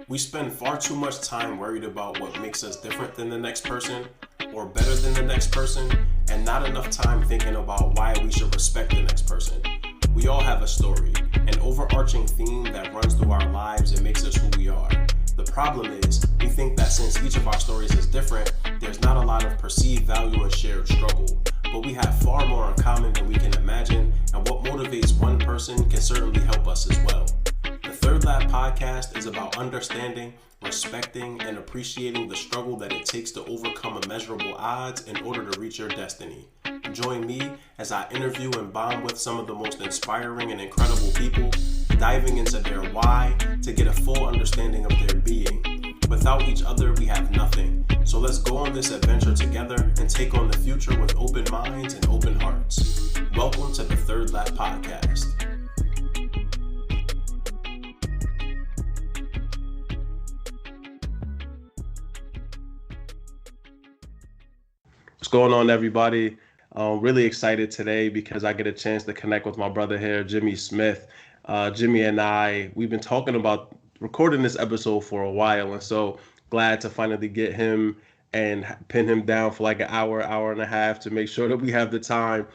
We spend far too much time worried about what makes us different than the next person or better than the next person, and not enough time thinking about why we should respect the next person. We all have a story, an overarching theme that runs through our lives and makes us who we are. The problem is, we think that since each of our stories is different, there's not a lot of perceived value and shared struggle. But we have far more in common than we can imagine, and what motivates one person can certainly help us as well. The Third Lap podcast is about understanding, respecting, and appreciating the struggle that it takes to overcome immeasurable odds in order to reach your destiny. Join me as I interview and bond with some of the most inspiring and incredible people, diving into their why to get a full understanding of their being. Without each other, we have nothing. So let's go on this adventure together and take on the future with open minds and open hearts. Welcome to the Third Lap podcast. What's going on, everybody? I'm really excited today because I get a chance to connect with my brother here, Jimmy Smith. Jimmy and we've been talking about recording this episode for a while, and so glad to finally get him and pin him down for like an hour and a half to make sure that we have the time.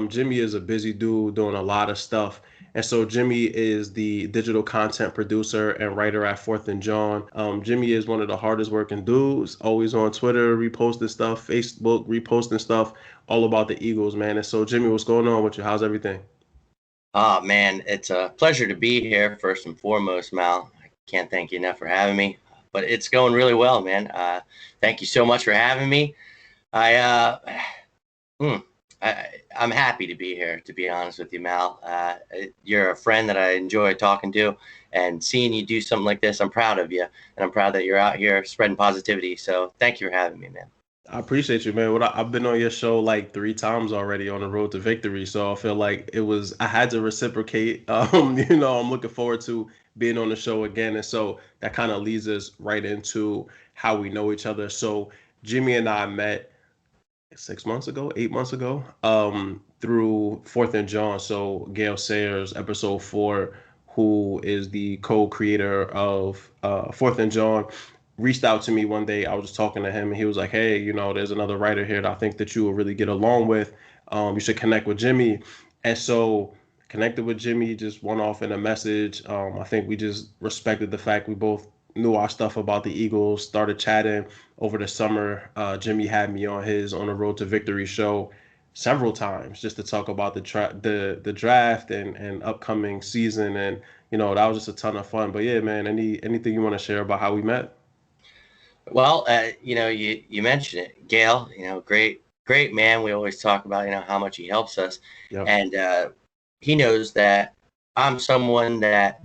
Jimmy is a busy dude doing a lot of stuff. And so Jimmy is the digital content producer and writer at Fourth and John. Jimmy is one of the hardest working dudes, always on Twitter, reposting stuff, Facebook, reposting stuff, all about the Eagles, man. And so Jimmy, what's going on with you? How's everything? Oh, man, it's a pleasure to be here, first and foremost, Mal. I can't thank you enough for having me, but it's going really well, man. Thank you so much for having me. I'm happy to be here, to be honest with you, Mal. You're a friend that I enjoy talking to, and seeing you do something like this, I'm proud of you, and I'm proud that you're out here spreading positivity. So thank you for having me, man. I appreciate you, man. I've been on your show like 3 times already on the road to victory, so I feel like I had to reciprocate. I'm looking forward to being on the show again, and so that kind of leads us right into how we know each other. So Jimmy and I met 8 months ago, through Fourth and John. So Gail Sayers, episode 4, who is the co-creator of Fourth and John, reached out to me one day. I was just talking to him, and he was like, "Hey, there's another writer here that I think that you will really get along with. You should connect with Jimmy." And so connected with Jimmy, just went off in a message. I think we just respected the fact we both knew our stuff about the Eagles, started chatting over the summer. Jimmy had me on the Road to Victory show several times just to talk about the draft and upcoming season. And, that was just a ton of fun. But yeah, man, anything you want to share about how we met? Well, you mentioned it, Gail, great man. We always talk about, how much he helps us. Yep. And he knows that I'm someone that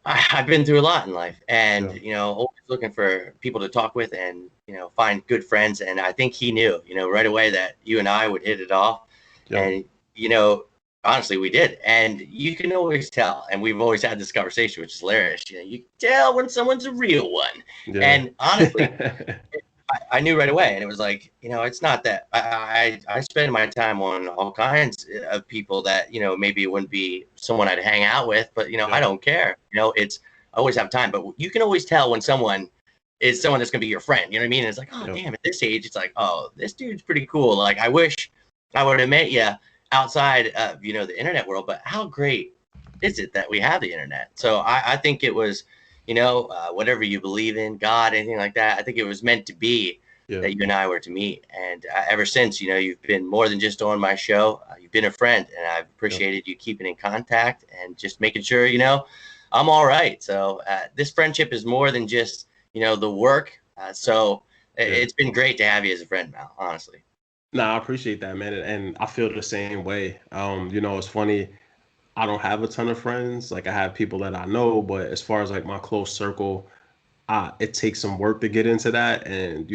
I've been through a lot in life, and, always looking for people to talk with and, find good friends. And I think he knew, right away that you and I would hit it off. Yep. And, honestly, we did. And you can always tell. And we've always had this conversation, which is hilarious. You can tell when someone's a real one. Yeah. And honestly, I knew right away. And it was like, it's not that I spend my time on all kinds of people that, maybe it wouldn't be someone I'd hang out with, but, yeah. I don't care. I always have time. But you can always tell when someone is someone that's going to be your friend. You know what I mean? And it's like, oh, damn, at this age, it's like, oh, this dude's pretty cool. Like, I wish I would have met you outside of, the internet world. But how great is it that we have the internet? So I think it was, whatever you believe in, God, anything like that, I think it was meant to be that you and I were to meet. And ever since, you've been more than just on my show. You've been a friend, and I've appreciated you keeping in contact and just making sure, I'm all right. So this friendship is more than just, the work. It's been great to have you as a friend, Mal, honestly. No, I appreciate that, man. And I feel the same way. It's funny. I don't have a ton of friends. Like, I have people that I know, but as far as like my close circle, it takes some work to get into that. And,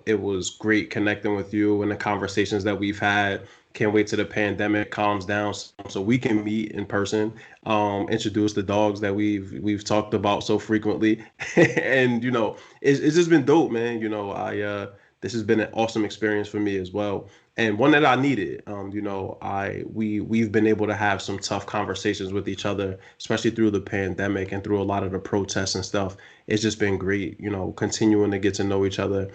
it was great connecting with you and the conversations that we've had. Can't wait till the pandemic calms down so we can meet in person, introduce the dogs that we've talked about so frequently. And, it's just been dope, man. This has been an awesome experience for me as well. and one that I needed. We've been able to have some tough conversations with each other, especially through the pandemic and through a lot of the protests and stuff. It's just been great, continuing to get to know each other,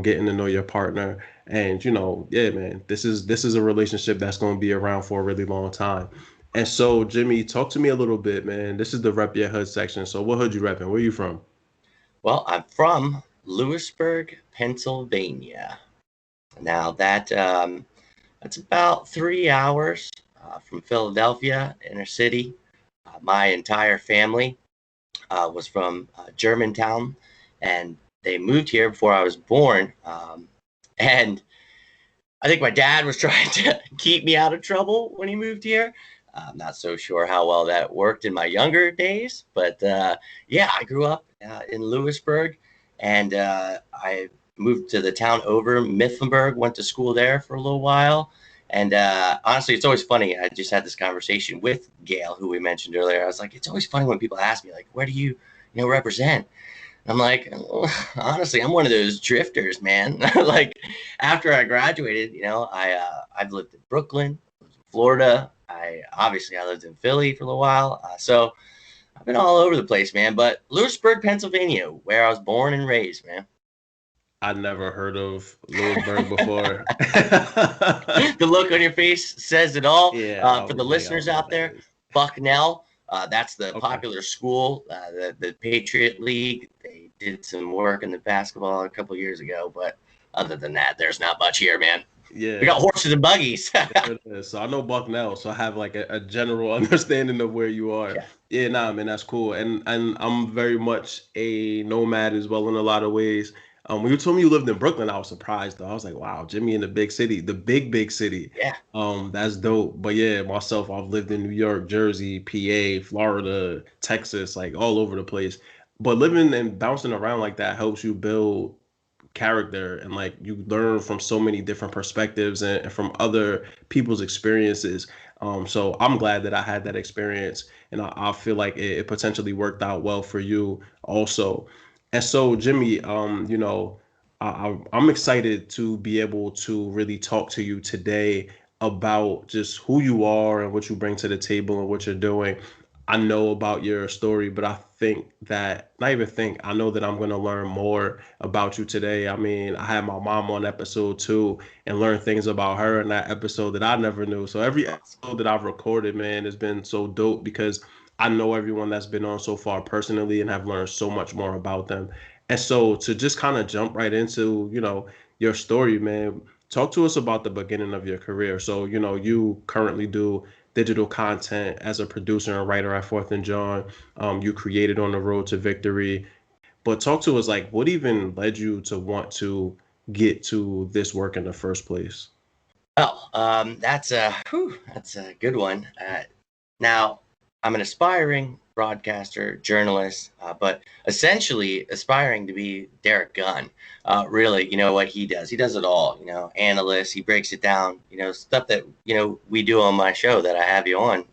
getting to know your partner, and yeah, man, this is a relationship that's going to be around for a really long time. And so, Jimmy, talk to me a little bit, man. This is the Rep Your Hood section. So, what hood you repping? Where you from? Well, I'm from Lewisburg, Pennsylvania. Now that's about 3 hours from Philadelphia, inner city. My entire family was from Germantown, and they moved here before I was born. And I think my dad was trying to keep me out of trouble when he moved here. I'm not so sure how well that worked in my younger days, but yeah, I grew up in Lewisburg, and I moved to the town over Mifflinburg, went to school there for a little while. And honestly, it's always funny. I just had this conversation with Gail, who we mentioned earlier. I was like, it's always funny when people ask me, like, where do you represent? I'm like, oh, honestly, I'm one of those drifters, man. Like after I graduated, I've lived in Brooklyn, lived in Florida. I lived in Philly for a little while. So I've been all over the place, man. But Lewisburg, Pennsylvania, where I was born and raised, man. I never heard of Lewisburg before. The look on your face says it all. Yeah, I For the was like, I don't listeners know what out that there, is. Bucknell, that's the Okay. popular school, the Patriot League. They did some work in the basketball a couple years ago, but other than that, there's not much here, man. We got Yeah, horses and buggies. there it is. So I know Bucknell, so I have like a general understanding of where you are. Yeah. Yeah, nah, man, that's cool. And I'm very much a nomad as well in a lot of ways. When you told me you lived in Brooklyn, I was surprised though. I was like, wow, Jimmy in the big city, the big city. Yeah. That's dope. But yeah, myself, I've lived in New York, Jersey, PA, Florida, Texas, like all over the place. But living and bouncing around like that helps you build character, and like you learn from so many different perspectives and from other people's experiences. So I'm glad that I had that experience, and I feel like it potentially worked out well for you also. And so, Jimmy, I'm excited to be able to really talk to you today about just who you are and what you bring to the table and what you're doing. I know about your story, but I think that, not even think, I know that I'm going to learn more about you today. I mean, I had my mom on episode 2 and learned things about her in that episode that I never knew. So every Awesome. episode that I've recorded, man, has been so dope because I know everyone that's been on so far personally and have learned so much more about them. And so to just kind of jump right into, your story, man, talk to us about the beginning of your career. So, you currently do digital content as a producer and writer at Fourth and John. You created On the Road to Victory. But talk to us, like, what even led you to want to get to this work in the first place? Well, that's a good one. Now, I'm an aspiring broadcaster, journalist, but essentially aspiring to be Derek Gunn. Really, you know what he does? He does it all. Analyst. He breaks it down. Stuff that we do on my show that I have you on.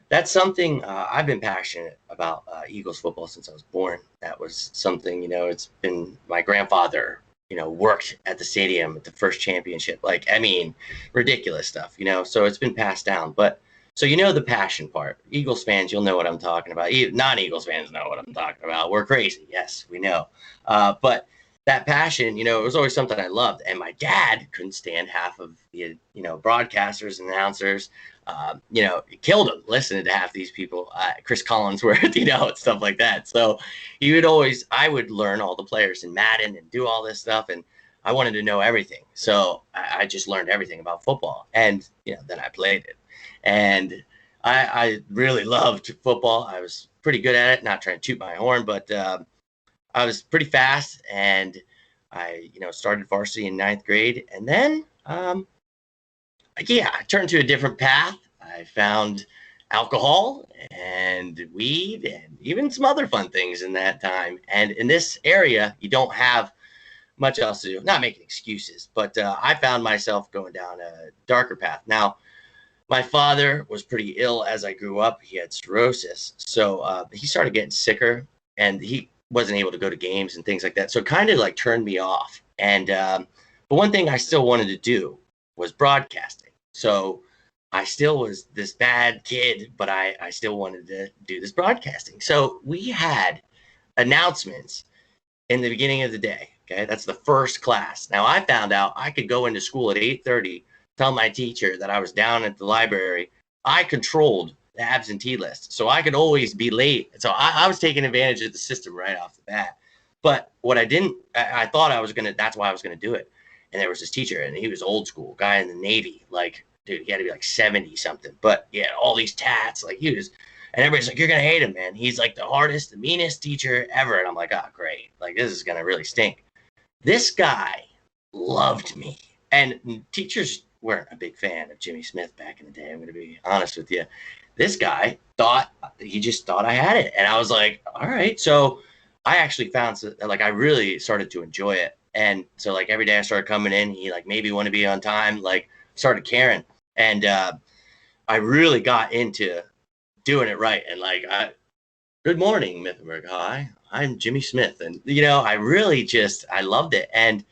That's something I've been passionate about Eagles football since I was born. That was something, it's been my grandfather, worked at the stadium at the first championship. Like, I mean, ridiculous stuff, so it's been passed down. But so, the passion part. Eagles fans, you'll know what I'm talking about. Non Eagles fans know what I'm talking about. We're crazy. Yes, we know. But that passion, it was always something I loved. And my dad couldn't stand half of the, broadcasters and announcers. It killed him listening to half these people, Chris Collinsworth, and stuff like that. So I would learn all the players in Madden and do all this stuff. And I wanted to know everything. So I just learned everything about football. And, then I played it. And I really loved football. I was pretty good at it, not trying to toot my horn, but I was pretty fast. And I, started varsity in ninth grade. And then, I turned to a different path. I found alcohol and weed and even some other fun things in that time. And in this area, you don't have much else to do. Not making excuses, but I found myself going down a darker path. Now, my father was pretty ill as I grew up. He had cirrhosis. So he started getting sicker and he wasn't able to go to games and things like that. So it kind of like turned me off. And But one thing I still wanted to do was broadcasting. So I still was this bad kid, but I still wanted to do this broadcasting. So we had announcements in the beginning of the day. Okay, that's the first class. Now I found out I could go into school at 8:30, tell my teacher that I was down at the library. I controlled the absentee list, so I could always be late. So I was taking advantage of the system right off the bat. But what I didn't, I thought I was gonna. That's why I was gonna do it. And there was this teacher, and he was old school guy in the Navy. Like, dude, he had to be like 70 something, but he had all these tats. Like, he was, and everybody's like, you're going to hate him, man. He's like the hardest, the meanest teacher ever. And I'm like, oh, great. Like, this is going to really stink. This guy loved me. And teachers weren't a big fan of Jimmy Smith back in the day. I'm going to be honest with you. This guy he just thought I had it. And I was like, all right. So I actually found, like, I really started to enjoy it. And so, like, every day I started coming in, he, like, maybe want to be on time, like, started caring. And I really got into doing it right. And, like, good morning, Mythenburg High. I'm Jimmy Smith. And, you know, I really I loved it. And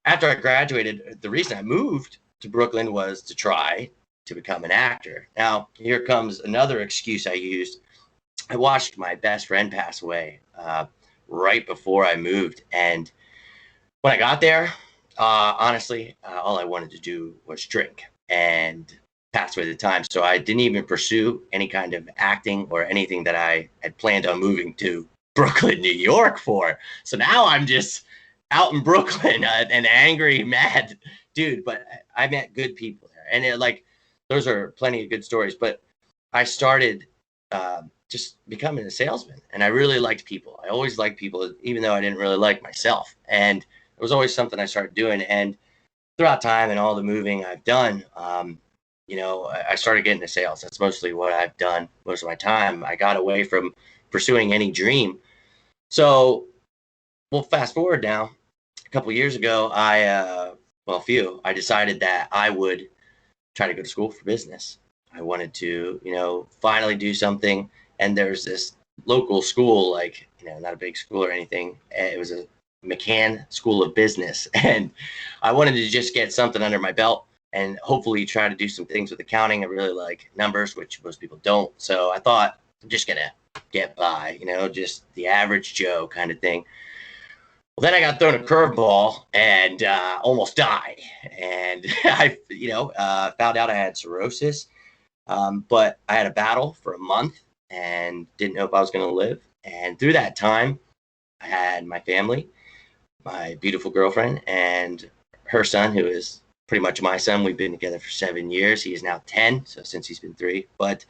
after I graduated, the reason I moved to Brooklyn was to try to become an actor. Now, here comes another excuse I used. I watched my best friend pass away right before I moved. And when I got there, honestly, all I wanted to do was drink and pass away the time. So I didn't even pursue any kind of acting or anything that I had planned on moving to Brooklyn, New York for. So now I'm just out in Brooklyn, an angry, mad dude. But I met good people there. And like, those are plenty of good stories. But I started just becoming a salesman. And I really liked people. I always liked people, even though I didn't really like myself. And it was always something I started doing. And throughout time and all the moving I've done, you know, I started getting into sales. That's mostly what I've done most of my time. I got away from pursuing any dream. So, well, fast forward now, a couple of years ago, I decided that I would try to go to school for business. I wanted to, you know, finally do something. And there's this local school, like, you know, not a big school or anything. It was a McCann School of Business. And I wanted to just get something under my belt and hopefully try to do some things with accounting. I really like numbers, which most people don't. So I thought, I'm just going to get by, you know, just the average Joe kind of thing. Well, then I got thrown a curveball and almost died. And I, you know, found out I had cirrhosis. But I had a battle for a month and didn't know if I was going to live. And through that time, I had my family, my beautiful girlfriend, and her son, who is pretty much my son. We've been together for 7 years. He is now 10, so since he's been 3. But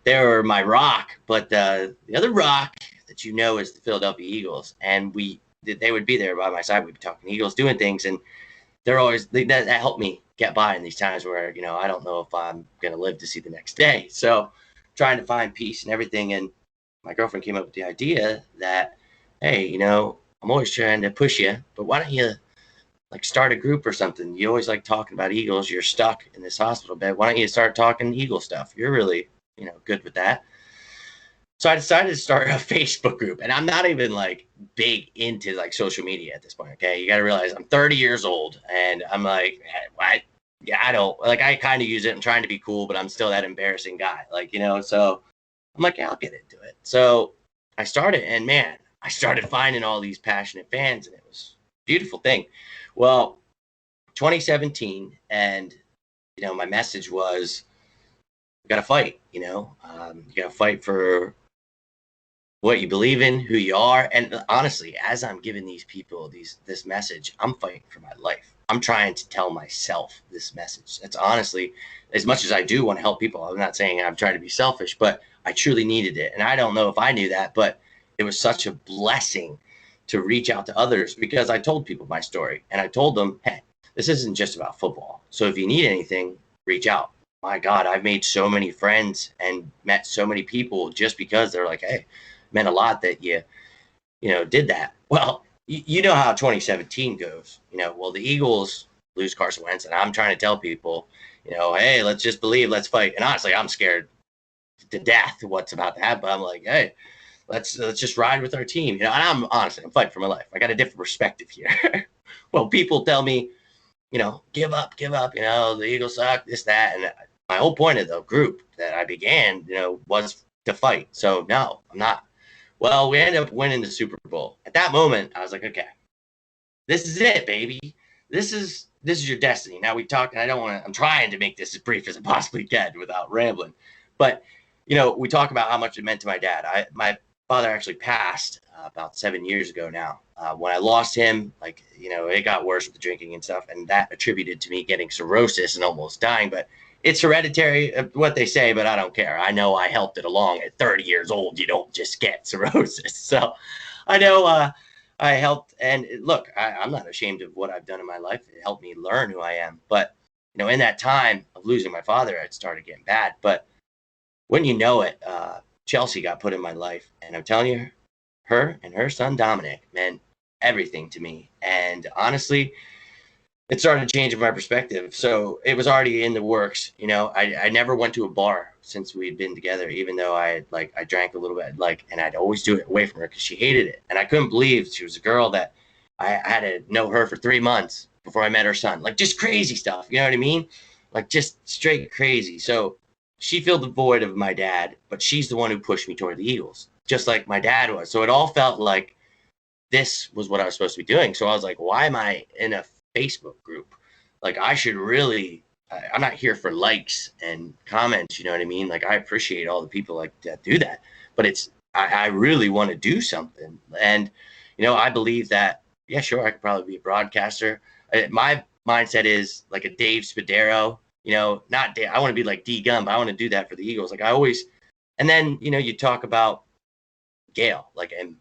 they were my rock. But the other rock that you know is the Philadelphia Eagles. And they would be there by my side. We'd be talking Eagles, doing things, and they're always that helped me get by in these times where, you know, I don't know if I'm going to live to see the next day. So trying to find peace and everything. And my girlfriend came up with the idea that, hey, you know, I'm always trying to push you, but why don't you like start a group or something? You always like talking about Eagles. You're stuck in this hospital bed. Why don't you start talking Eagle stuff? You're really, you know, good with that. So I decided to start a Facebook group, and I'm not even like big into like social media at this point. Okay. You got to realize I'm 30 years old and I'm like, I don't like, I kind of use it. I'm trying to be cool, but I'm still that embarrassing guy. Like, you know, so I'm like, yeah, I'll get into it. So I started, and man, I started finding all these passionate fans, and it was a beautiful thing. Well, 2017, and, you know, my message was, you got to fight, you know, you got to fight for what you believe in, who you are. And honestly, as I'm giving these people this message, I'm fighting for my life. I'm trying to tell myself this message. That's honestly, as much as I do want to help people, I'm not saying I'm trying to be selfish, but I truly needed it. And I don't know if I knew that, but it was such a blessing to reach out to others, because I told people my story, and I told them, hey, this isn't just about football. So if you need anything, reach out. My God, I've made so many friends and met so many people just because they're like, hey, meant a lot that you know, did that. Well, you know how 2017 goes. You know, well, the Eagles lose Carson Wentz, and I'm trying to tell people, you know, hey, let's just believe, let's fight. And honestly, I'm scared to death what's about to happen. I'm like, hey, let's just ride with our team. You know, and I'm fighting for my life. I got a different perspective here. Well, people tell me, give up, the Eagles suck, this, that. And my whole point of the group that I began, was to fight. So no, I'm not. Well, we ended up winning the Super Bowl. At that moment, I was like, okay, this is it, baby. This is your destiny. Now we talk, and I'm trying to make this as brief as I possibly can without rambling. But, we talk about how much it meant to my dad. My father actually passed about 7 years ago now. When I lost him, it got worse with the drinking and stuff, and that attributed to me getting cirrhosis and almost dying. But it's hereditary, what they say, but I don't care. I know I helped it along. At 30 years old, you don't just get cirrhosis. So I know I helped. And look, I'm not ashamed of what I've done in my life. It helped me learn who I am. But, in that time of losing my father, it started getting bad. But when you know it, Chelsea got put in my life. And I'm telling you, her and her son, Dominic, meant everything to me. And honestly, it started changing my perspective. So it was already in the works. I never went to a bar since we'd been together, even though I drank a little bit, and I'd always do it away from her because she hated it. And I couldn't believe she was a girl that I had to know her for 3 months before I met her son, just crazy stuff. You know what I mean? Just straight crazy. So she filled the void of my dad, but she's the one who pushed me toward the Eagles, just like my dad was. So it all felt like this was what I was supposed to be doing. So I was like, why am I in a Facebook group? I should really, I'm not here for likes and comments. You know what I mean? I appreciate all the people that do that, but I really want to do something. And, I believe that, yeah, sure, I could probably be a broadcaster. My mindset is like a Dave Spadaro, not Dave. I want to be like D Gun, but I want to do that for the Eagles. And then, you talk about Gale, and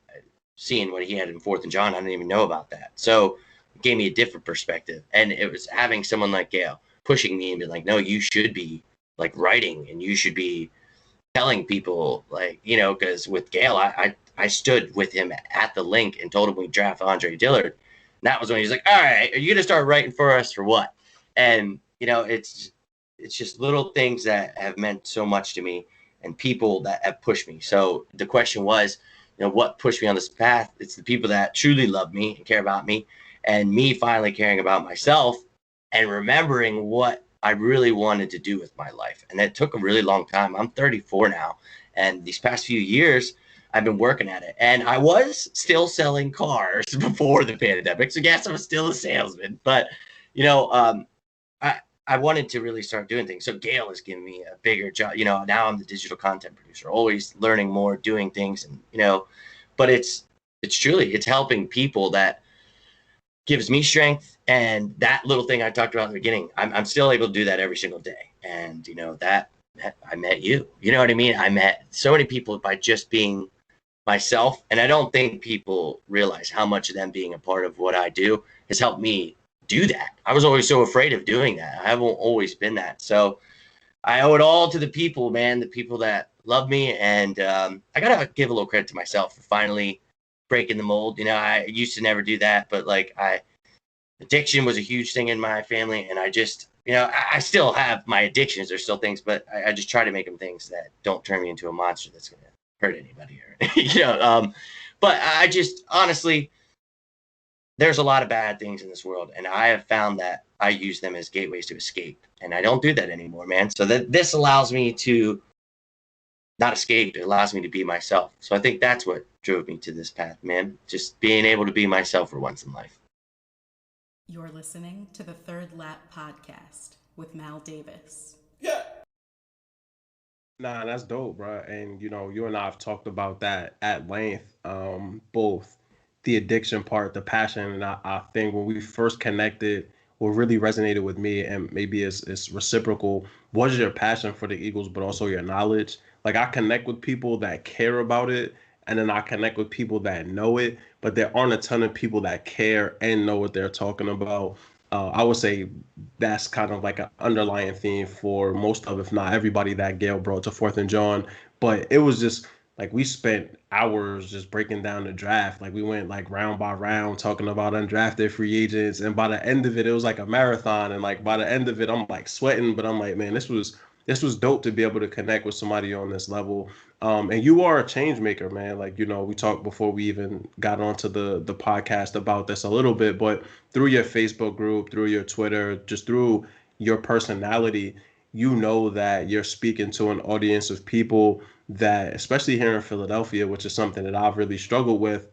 seeing what he had in 4th and John, I didn't even know about that. So it gave me a different perspective. And it was having someone like Gale pushing me and be like, no, you should be writing, and you should be telling people, because with Gale, I stood with him at the link and told him we draft Andre Dillard. And that was when he was like, all right, are you going to start writing for us for what? And, it's just little things that have meant so much to me and people that have pushed me. So the question was, what pushed me on this path? It's the people that truly love me and care about me, and me finally caring about myself and remembering what I really wanted to do with my life. And that took a really long time. I'm 34 now, and these past few years, I've been working at it. And I was still selling cars before the pandemic, so yes, I was still a salesman. But I wanted to really start doing things. So Gail has given me a bigger job. Now I'm the digital content producer, always learning more, doing things, and but it's truly helping people that gives me strength. And that little thing I talked about in the beginning, I'm still able to do that every single day. And that I met you. You know what I mean? I met so many people by just being myself, and I don't think people realize how much of them being a part of what I do has helped me do that. I was always so afraid of doing that. I haven't always been that. So I owe it all to the people, man, the people that love me. And I got to give a little credit to myself for finally breaking the mold. I used to never do that, but addiction was a huge thing in my family. And I just, I still have my addictions. There's still things, but I just try to make them things that don't turn me into a monster that's going to hurt anybody. But I just, honestly, there's a lot of bad things in this world, and I have found that I use them as gateways to escape, and I don't do that anymore, man. So that this allows me to not escape. It allows me to be myself. So I think that's what drove me to this path, man. Just being able to be myself for once in life. You're listening to the Third Lap Podcast with Mal Davis. Yeah. Nah, that's dope, bro. And you and I have talked about that at length. Both the addiction part, the passion, and I think when we first connected, what really resonated with me, and maybe it's reciprocal, was your passion for the Eagles, but also your knowledge. I connect with people that care about it, and then I connect with people that know it, but there aren't a ton of people that care and know what they're talking about. I would say that's kind of like an underlying theme for most of, if not everybody, that Gail brought to 4th and John. But it was just we spent hours just breaking down the draft. We went round by round talking about undrafted free agents. And by the end of it, it was like a marathon. And by the end of it, I'm sweating, but I'm like, man, this was this was dope to be able to connect with somebody on this level. And you are a change maker, man. Like, we talked before we even got onto the podcast about this a little bit, but through your Facebook group, through your Twitter, just through your personality, that you're speaking to an audience of people that, especially here in Philadelphia, which is something that I've really struggled with,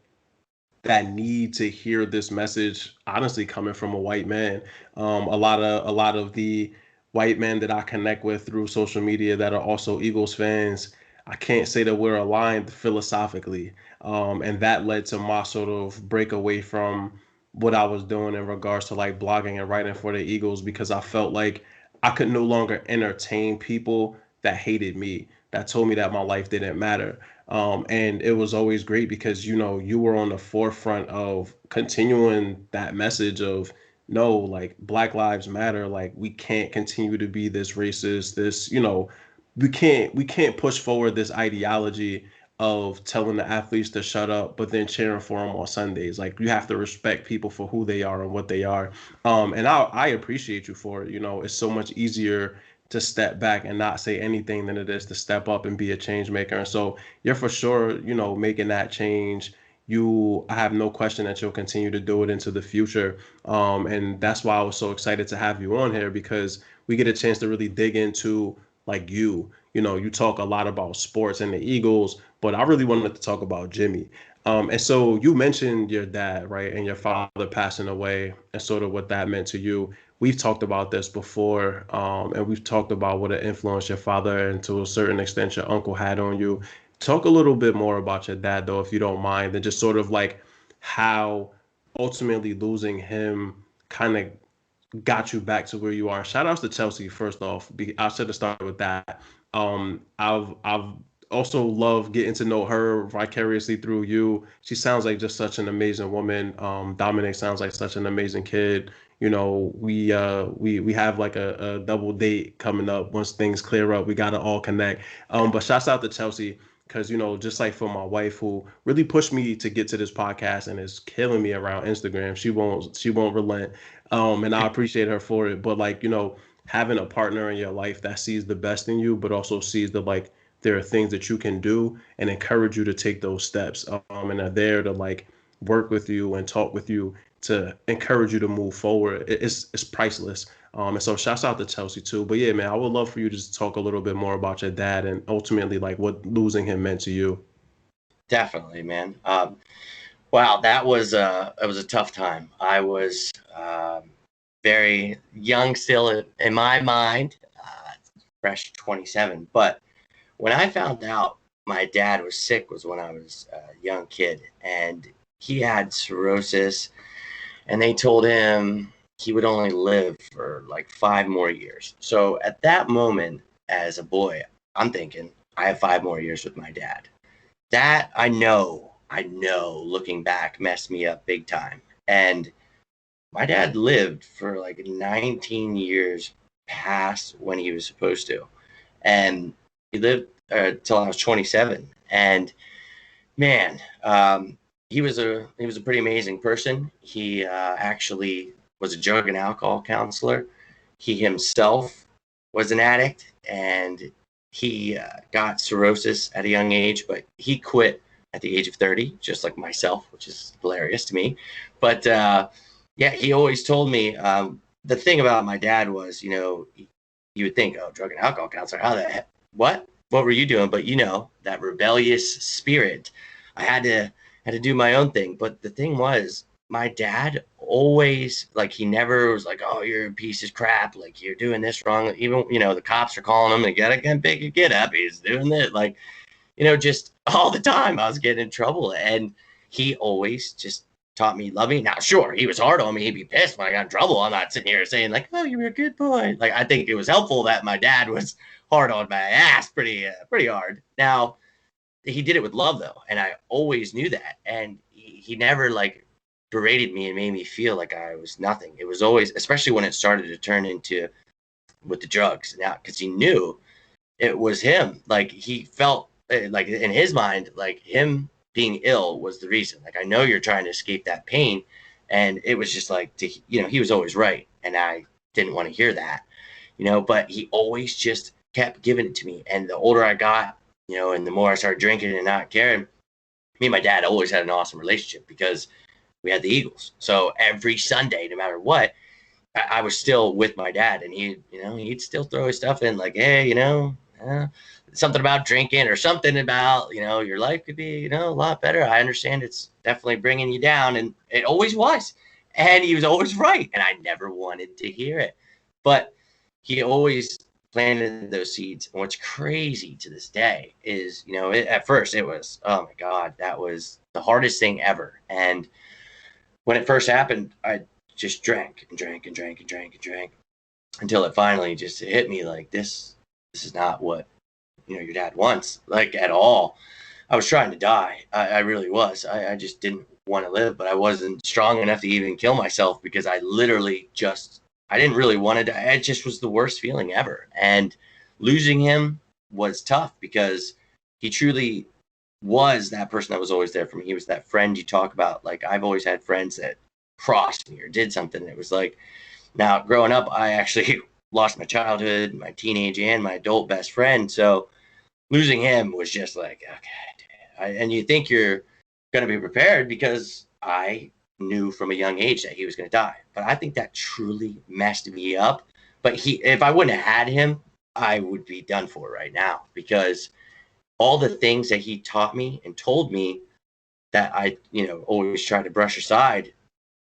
that need to hear this message, honestly, coming from a white man. A lot of the white men that I connect with through social media that are also Eagles fans, I can't say that we're aligned philosophically, and that led to my sort of break away from what I was doing in regards to like blogging and writing for the Eagles, because I felt like I could no longer entertain people that hated me, that told me that my life didn't matter. And it was always great because, you were on the forefront of continuing that message of, no, like, Black Lives Matter. Like, we can't continue to be this racist, we can't push forward this ideology of telling the athletes to shut up, but then cheering for them on Sundays. Like, you have to respect people for who they are and what they are. And I appreciate you for it. It's so much easier to step back and not say anything than it is to step up and be a change maker. And so you're for sure, making that change. I have no question that you'll continue to do it into the future. And that's why I was so excited to have you on here, because we get a chance to really dig into, like, you talk a lot about sports and the Eagles, but I really wanted to talk about Jimmy. And so you mentioned your dad, right, and your father passing away, and sort of what that meant to you. We've talked about this before, and we've talked about what an influence your father and to a certain extent your uncle had on you. Talk a little bit more about your dad, though, if you don't mind, and just sort of like how ultimately losing him kind of got you back to where you are. Shout outs to Chelsea first off. I should have started with that. I've also loved getting to know her vicariously through you. She sounds like just such an amazing woman. Dominic sounds like such an amazing kid. We have like a double date coming up once things clear up. We gotta all connect. But shouts out to Chelsea, because just like for my wife, who really pushed me to get to this podcast and is killing me around Instagram. She won't relent. And I appreciate her for it. But, like, having a partner in your life that sees the best in you, but also sees that, like, there are things that you can do and encourage you to take those steps, and are there to, like, work with you and talk with you to encourage you to move forward. It's priceless. And so shouts out to Chelsea too. But yeah, man, I would love for you to just talk a little bit more about your dad and ultimately, like, what losing him meant to you. Definitely, man. Wow, that was it was a tough time. I was very young still in my mind, fresh 27. But when I found out my dad was sick was when I was a young kid, and he had cirrhosis, and they told him he would only live for like 5 more years. So at that moment, as a boy, I'm thinking, I have 5 more years with my dad. That I know, looking back, messed me up big time. And my dad lived for like 19 years past when he was supposed to. And he lived till I was 27. And man, he was a pretty amazing person. He actually was a drug and alcohol counselor. He himself was an addict, and he got cirrhosis at a young age, but he quit at the age of 30, just like myself, which is hilarious to me. But yeah, he always told me the thing about my dad was, you would think, oh, drug and alcohol counselor, how the heck, what were you doing? But that rebellious spirit, I had to do my own thing. But the thing was, my dad always, like, he never was like, oh, you're a piece of crap, like, you're doing this wrong. Even, the cops are calling him, and get up, he's doing this, like, just all the time I was getting in trouble. And he always just taught me love me. Now, sure, he was hard on me. He'd be pissed when I got in trouble. I'm not sitting here saying like, oh, you're a good boy. Like, I think it was helpful that my dad was hard on my ass pretty hard. Now, he did it with love, though, and I always knew that. And he never, like, berated me and made me feel like I was nothing. It was always, especially when it started to turn into with the drugs now, because he knew it was him. Like, he felt like in his mind, like, him being ill was the reason. Like, I know you're trying to escape that pain. And it was just like, he was always right. And I didn't want to hear that, but he always just kept giving it to me. And the older I got, and the more I started drinking and not caring, me and my dad always had an awesome relationship because we had the Eagles. So every Sunday, no matter what, I was still with my dad, and he'd still throw his stuff in, like, hey, something about drinking or something about, your life could be, a lot better. I understand it's definitely bringing you down, and it always was. And he was always right, and I never wanted to hear it. But he always planted those seeds. And what's crazy to this day is, at first it was, oh my God, that was the hardest thing ever. And when it first happened, I just drank and drank and drank and drank and drank until it finally just hit me like, this is not what, your dad wants, like, at all. I was trying to die. I really was. I just didn't want to live, but I wasn't strong enough to even kill myself because I literally I didn't really want to die. It just was the worst feeling ever. And losing him was tough because he truly was that person that was always there for me. He was that friend you talk about. Like, I've always had friends that crossed me or did something. It was like, now growing up, I actually lost my childhood, my teenage and my adult best friend. So losing him was just like, okay. And you think you're going to be prepared because I knew from a young age that he was going to die. But I think that truly messed me up. But if I wouldn't have had him, I would be done for right now, because all the things that he taught me and told me that I, always tried to brush aside,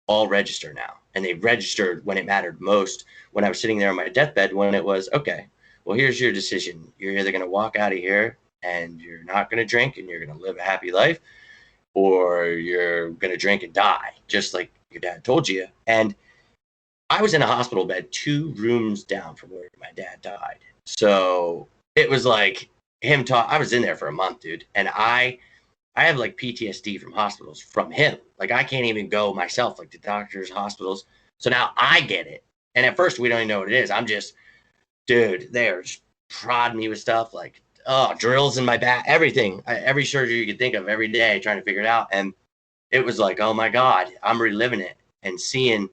all register now. And they registered when it mattered most, when I was sitting there on my deathbed, when it was, okay, well, here's your decision. You're either going to walk out of here and you're not going to drink and you're going to live a happy life, or you're going to drink and die, just like your dad told you. And I was in a hospital bed 2 rooms down from where my dad died. So it was like I was in there for a month, dude. And I have like PTSD from hospitals from him. Like, I can't even go myself, like, to doctors, hospitals. So now I get it. And at first we don't even know what it is. I'm just, dude, they're just prodding me with stuff like, drills in my back, everything, every surgery you could think of every day, trying to figure it out. And it was like, oh my God, I'm reliving it and seeing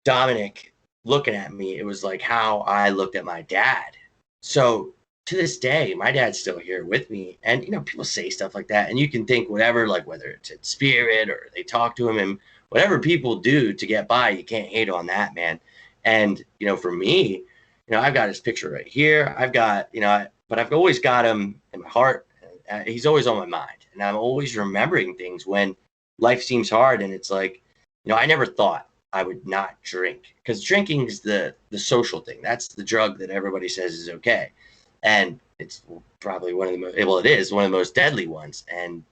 Dominic looking at me. It was like how I looked at my dad. So to this day, my dad's still here with me. And, people say stuff like that, and you can think whatever, like whether it's in spirit or they talk to him, and whatever people do to get by, you can't hate on that, man. And, for me, I've got his picture right here. I've got, but I've always got him in my heart. He's always on my mind. And I'm always remembering things when life seems hard. And it's like, I never thought I would not drink, because drinking is the social thing. That's the drug that everybody says is okay. And it's probably one of the most, well, it is one of the most deadly ones. And,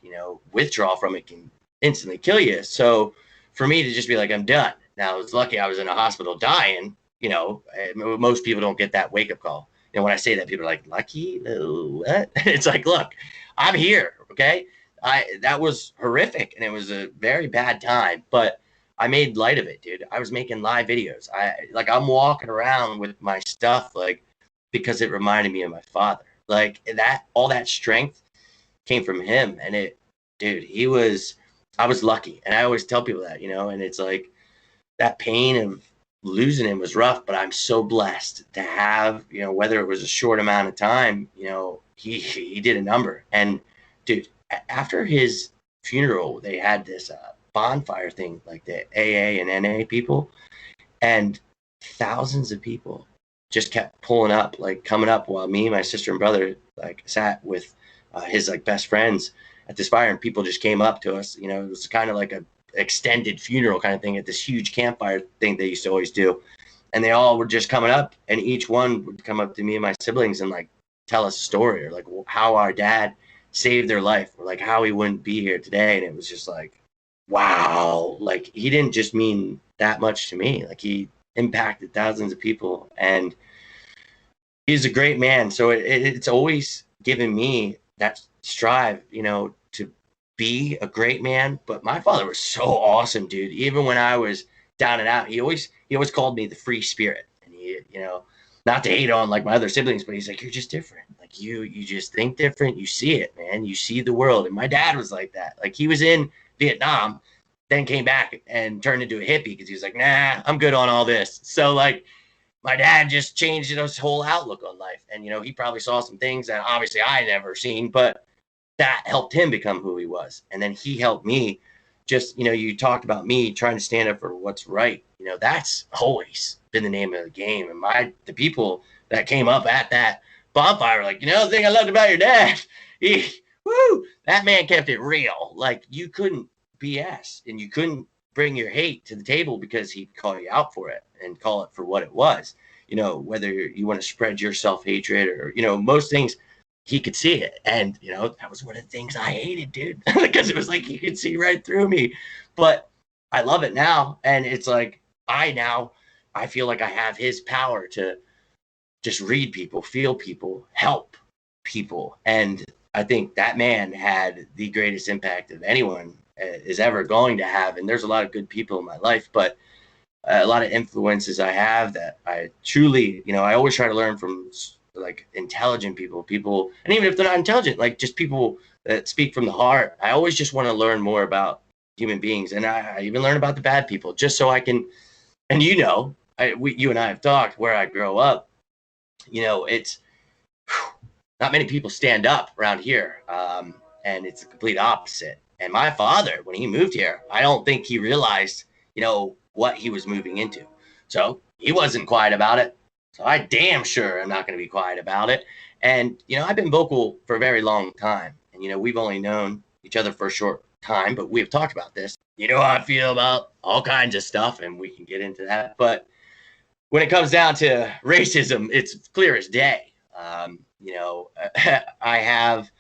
withdrawal from it can instantly kill you. So for me to just be like, I'm done. Now, I was lucky I was in a hospital dying. Most people don't get that wake-up call. When I say that, people are like, lucky? What? It's like, look, I'm here, okay? That was horrific, and it was a very bad time, but I made light of it, dude. I was making live videos. I'm walking around with my stuff, like, because it reminded me of my father. Like, all that strength came from him, and I was lucky, and I always tell people that, and it's like, that pain of losing him was rough, but I'm so blessed to have, whether it was a short amount of time, he did a number. And dude, after his funeral, they had this bonfire thing, like the AA and NA people, and thousands of people just kept pulling up, like coming up, while me, my sister and brother, like, sat with his like best friends at this fire, and people just came up to us. It was kind of like a extended funeral kind of thing at this huge campfire thing they used to always do. And they all were just coming up, and each one would come up to me and my siblings and like tell us a story, or like how our dad saved their life, or like how he wouldn't be here today. And it was just like, wow, like, he didn't just mean that much to me. Like, he impacted thousands of people, and he's a great man. So it's always given me that strive, to be a great man. But my father was so awesome, dude. Even when I was down and out, he always called me the free spirit. And he, not to hate on like my other siblings, but he's like, you're just different. Like, you just think different. You see it, man. You see the world. And my dad was like that. Like, he was in Vietnam, then came back and turned into a hippie because he was like, nah, I'm good on all this. So like, my dad just changed his whole outlook on life. And, he probably saw some things that obviously I never seen, but that helped him become who he was. And then he helped me just, you talked about me trying to stand up for what's right. That's always been the name of the game. And the people that came up at that bonfire were like, the thing I loved about your dad, that man kept it real. Like, you couldn't BS and you couldn't bring your hate to the table because he'd call you out for it and call it for what it was. Whether you want to spread your self-hatred or, most things, he could see it. And, that was one of the things I hated, dude, because it was like he could see right through me. But I love it now. And it's like, I feel like I have his power to just read people, feel people, help people. And I think that man had the greatest impact of anyone is ever going to have. And there's a lot of good people in my life, but a lot of influences I have that I truly, I always try to learn from like intelligent people, and even if they're not intelligent, like just people that speak from the heart. I always just want to learn more about human beings, and I even learn about the bad people just so I can. And you and I have talked where I grow up. It's not many people stand up around here, and it's the complete opposite. And my father, when he moved here, I don't think he realized, what he was moving into. So he wasn't quiet about it. So I damn sure am not going to be quiet about it. And, I've been vocal for a very long time. And, we've only known each other for a short time, but we've talked about this. You know how I feel about all kinds of stuff, and we can get into that. But when it comes down to racism, it's clear as day. I have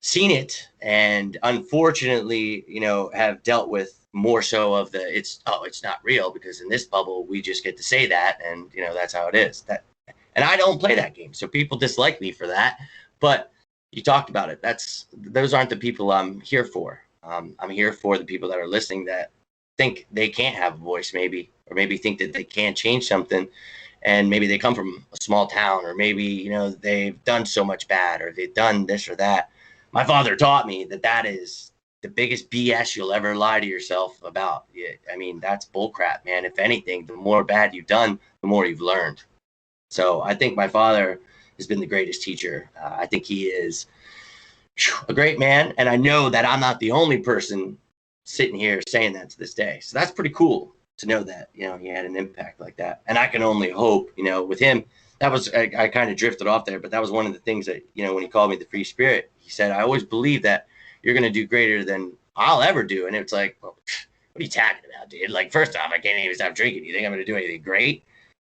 seen it and unfortunately, have dealt with more so of it's not real because in this bubble we just get to say that and that's how it is. And I don't play that game, so people dislike me for that. But you talked about it. Those aren't the people I'm here for. I'm here for the people that are listening that think they can't have a voice, maybe, or maybe think that they can change something, and maybe they come from a small town, or maybe they've done so much bad, or they've done this or that. My father taught me that is the biggest BS you'll ever lie to yourself about. I mean, that's bullcrap, man. If anything, the more bad you've done, the more you've learned. So I think my father has been the greatest teacher. I think he is a great man. And I know that I'm not the only person sitting here saying that to this day. So that's pretty cool to know that, he had an impact like that. And I can only hope, with him, I kind of drifted off there, but that was one of the things that, when he called me the free spirit, he said, I always believe that you're going to do greater than I'll ever do. And it's like, well, what are you talking about, dude? Like, first off, I can't even stop drinking. You think I'm going to do anything great?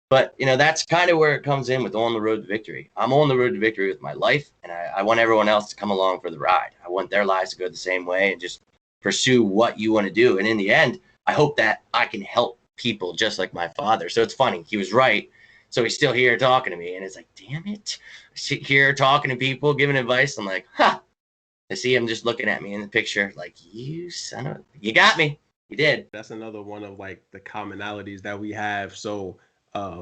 But, that's kind of where it comes in with On the Road to Victory. I'm on the road to victory with my life, and I want everyone else to come along for the ride. I want their lives to go the same way and just pursue what you want to do. And in the end, I hope that I can help people just like my father. So it's funny. He was right. So he's still here talking to me, and it's like, damn it. I sit here talking to people, giving advice. I'm like, I see him just looking at me in the picture like, you got me. You did. That's another one of like the commonalities that we have. So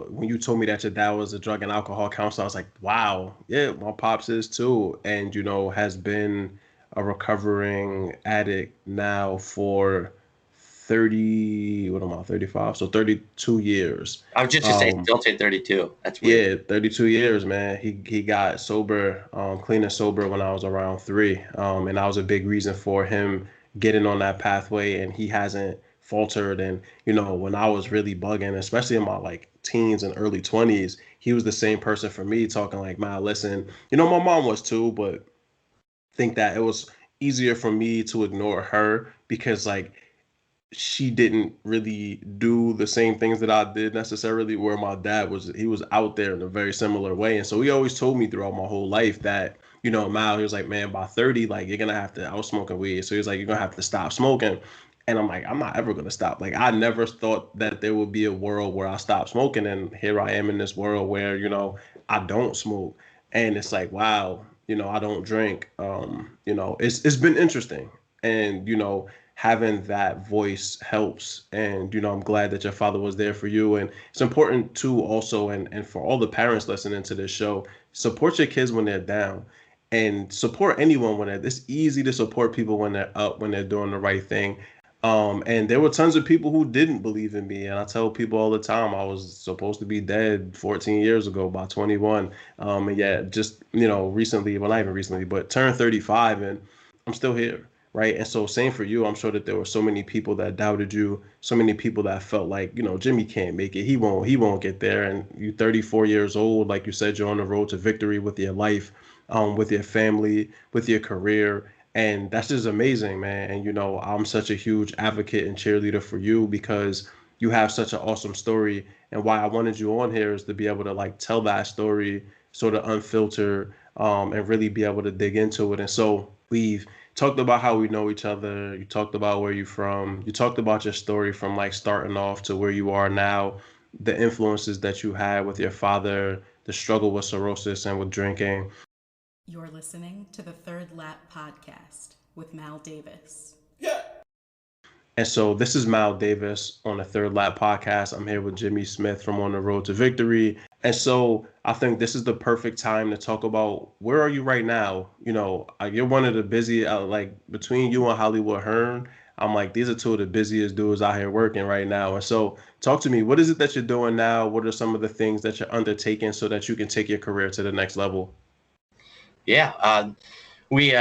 when you told me that your dad was a drug and alcohol counselor, I was like, wow, yeah, my pops is too. And, has been a recovering addict now for 35, so 32 years. I was just gonna say, don't say 32. That's weird. Yeah, 32 years, man. He got sober, clean and sober when I was around 3. And that was a big reason for him getting on that pathway, and he hasn't faltered. And, when I was really bugging, especially in my like teens and early 20s, he was the same person for me, talking like, man, listen, my mom was too, but think that it was easier for me to ignore her because like she didn't really do the same things that I did necessarily, where my dad he was out there in a very similar way. And so he always told me throughout my whole life that, Mal, he was like, man, by 30, like you're gonna have to, I was smoking weed. So he's like, you're gonna have to stop smoking. And I'm like, I'm not ever gonna stop. Like I never thought that there would be a world where I stopped smoking. And here I am in this world where, I don't smoke. And it's like, wow, I don't drink. It's been interesting. And, having that voice helps. And, I'm glad that your father was there for you. And it's important too also, and for all the parents listening to this show, support your kids when they're down and support anyone when it's easy to support people when they're up, when they're doing the right thing. And there were tons of people who didn't believe in me. And I tell people all the time, I was supposed to be dead 14 years ago by 21. And yet just, recently, well, not even recently, but turned 35 and I'm still here. Right. And so same for you. I'm sure that there were so many people that doubted you, so many people that felt like, Jimmy can't make it. He won't get there. And you 34 years old, like you said, you're on the road to victory with your life, with your family, with your career. And that's just amazing, man. And I'm such a huge advocate and cheerleader for you because you have such an awesome story. And why I wanted you on here is to be able to like tell that story sort of unfiltered, and really be able to dig into it. And so we've talked about how we know each other. You talked about where you're from. You talked about your story from like starting off to where you are now, the influences that you had with your father, the struggle with cirrhosis and with drinking. You're listening to the Third Lap Podcast with Mal Davis. And so this is Mal Davis on the Third Lap Podcast. I'm here with Jimmy Smith from On the Road to Victory. And so I think this is the perfect time to talk about where are you right now? You're one of the busy, like between you and Hollywood Hearn, I'm like, these are two of the busiest dudes out here working right now. And so talk to me, what is it that you're doing now? What are some of the things that you're undertaking so that you can take your career to the next level? Yeah, we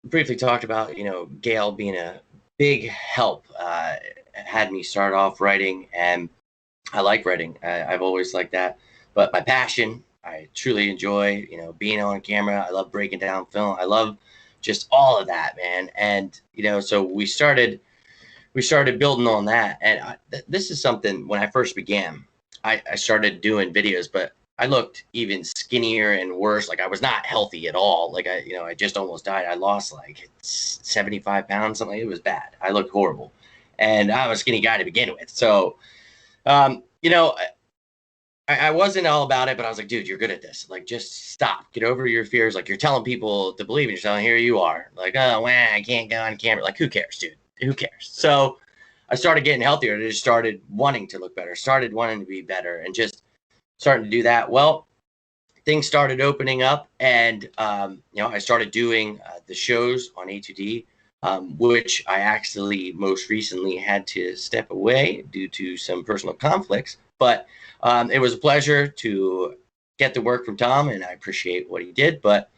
briefly talked about, Gail being a big help. Had me start off writing, and I like writing. I've always liked that. But my passion, I truly enjoy, being on camera. I love breaking down film. I love just all of that, man. And, so we started building on that. And this is something when I first began, I started doing videos, but I looked even skinnier and worse. Like I was not healthy at all. Like I just almost died. I lost like 75 pounds, something. It was bad. I looked horrible, and I'm a skinny guy to begin with. So, um, you know, I wasn't all about it, but I was like, dude, you're good at this. Like, just stop, get over your fears. Like you're telling people to believe in yourself. And here you are like, oh, well, I can't go on camera. Like, who cares, dude? Who cares? So I started getting healthier. I just started wanting to look better, started wanting to be better, and just starting to do that. Well, things started opening up, and I started doing the shows on A2D, which I actually most recently had to step away due to some personal conflicts. But it was a pleasure to get the work from Tom, and I appreciate what he did. But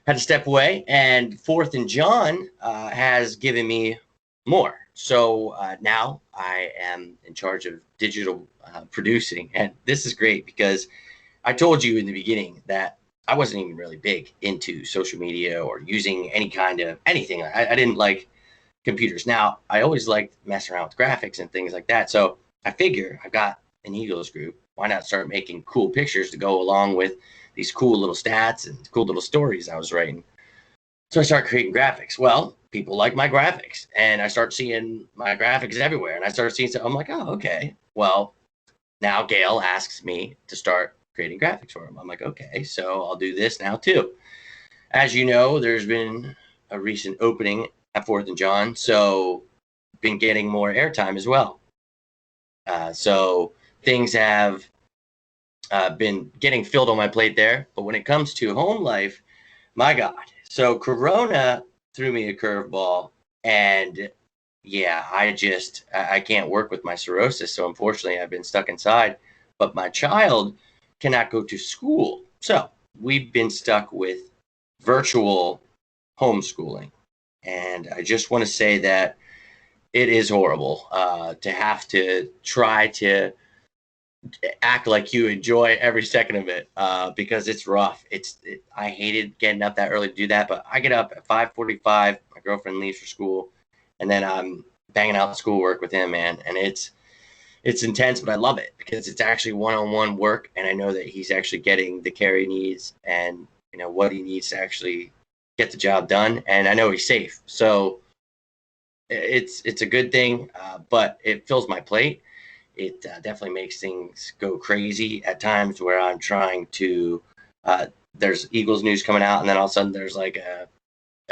had to step away, and Fourth and John has given me more. So now I am in charge of digital producing, and this is great because I told you in the beginning that I wasn't even really big into social media or using any kind of anything. I didn't like computers. Now, I always liked messing around with graphics and things like that. So I figure I've got an Eagles group. Why not start making cool pictures to go along with these cool little stats and cool little stories I was writing? So I start creating graphics. Well, people like my graphics, and I start seeing my graphics everywhere. And I start seeing stuff. I'm like, oh, okay. Well, now Gail asks me to start creating graphics for him. I'm like, okay, so I'll do this now too. As you know, there's been a recent opening at Fourth and John, so been getting more airtime as well. So things have been getting filled on my plate there. But when it comes to home life, my God. So Corona threw me a curveball, and yeah, I can't work with my cirrhosis. So unfortunately, I've been stuck inside. But my child cannot go to school. So we've been stuck with virtual homeschooling. And I just want to say that it is horrible to have to try to act like you enjoy every second of it because it's rough. I hated getting up that early to do that, but I get up at 5:45. My girlfriend leaves for school, and then I'm banging out schoolwork with him, man. And it's intense, but I love it because it's actually one-on-one work, and I know that he's actually getting the care he needs and what he needs to actually get the job done, and I know he's safe. So it's a good thing, but it fills my plate. It definitely makes things go crazy at times where I'm trying to. There's Eagles news coming out, and then all of a sudden there's like a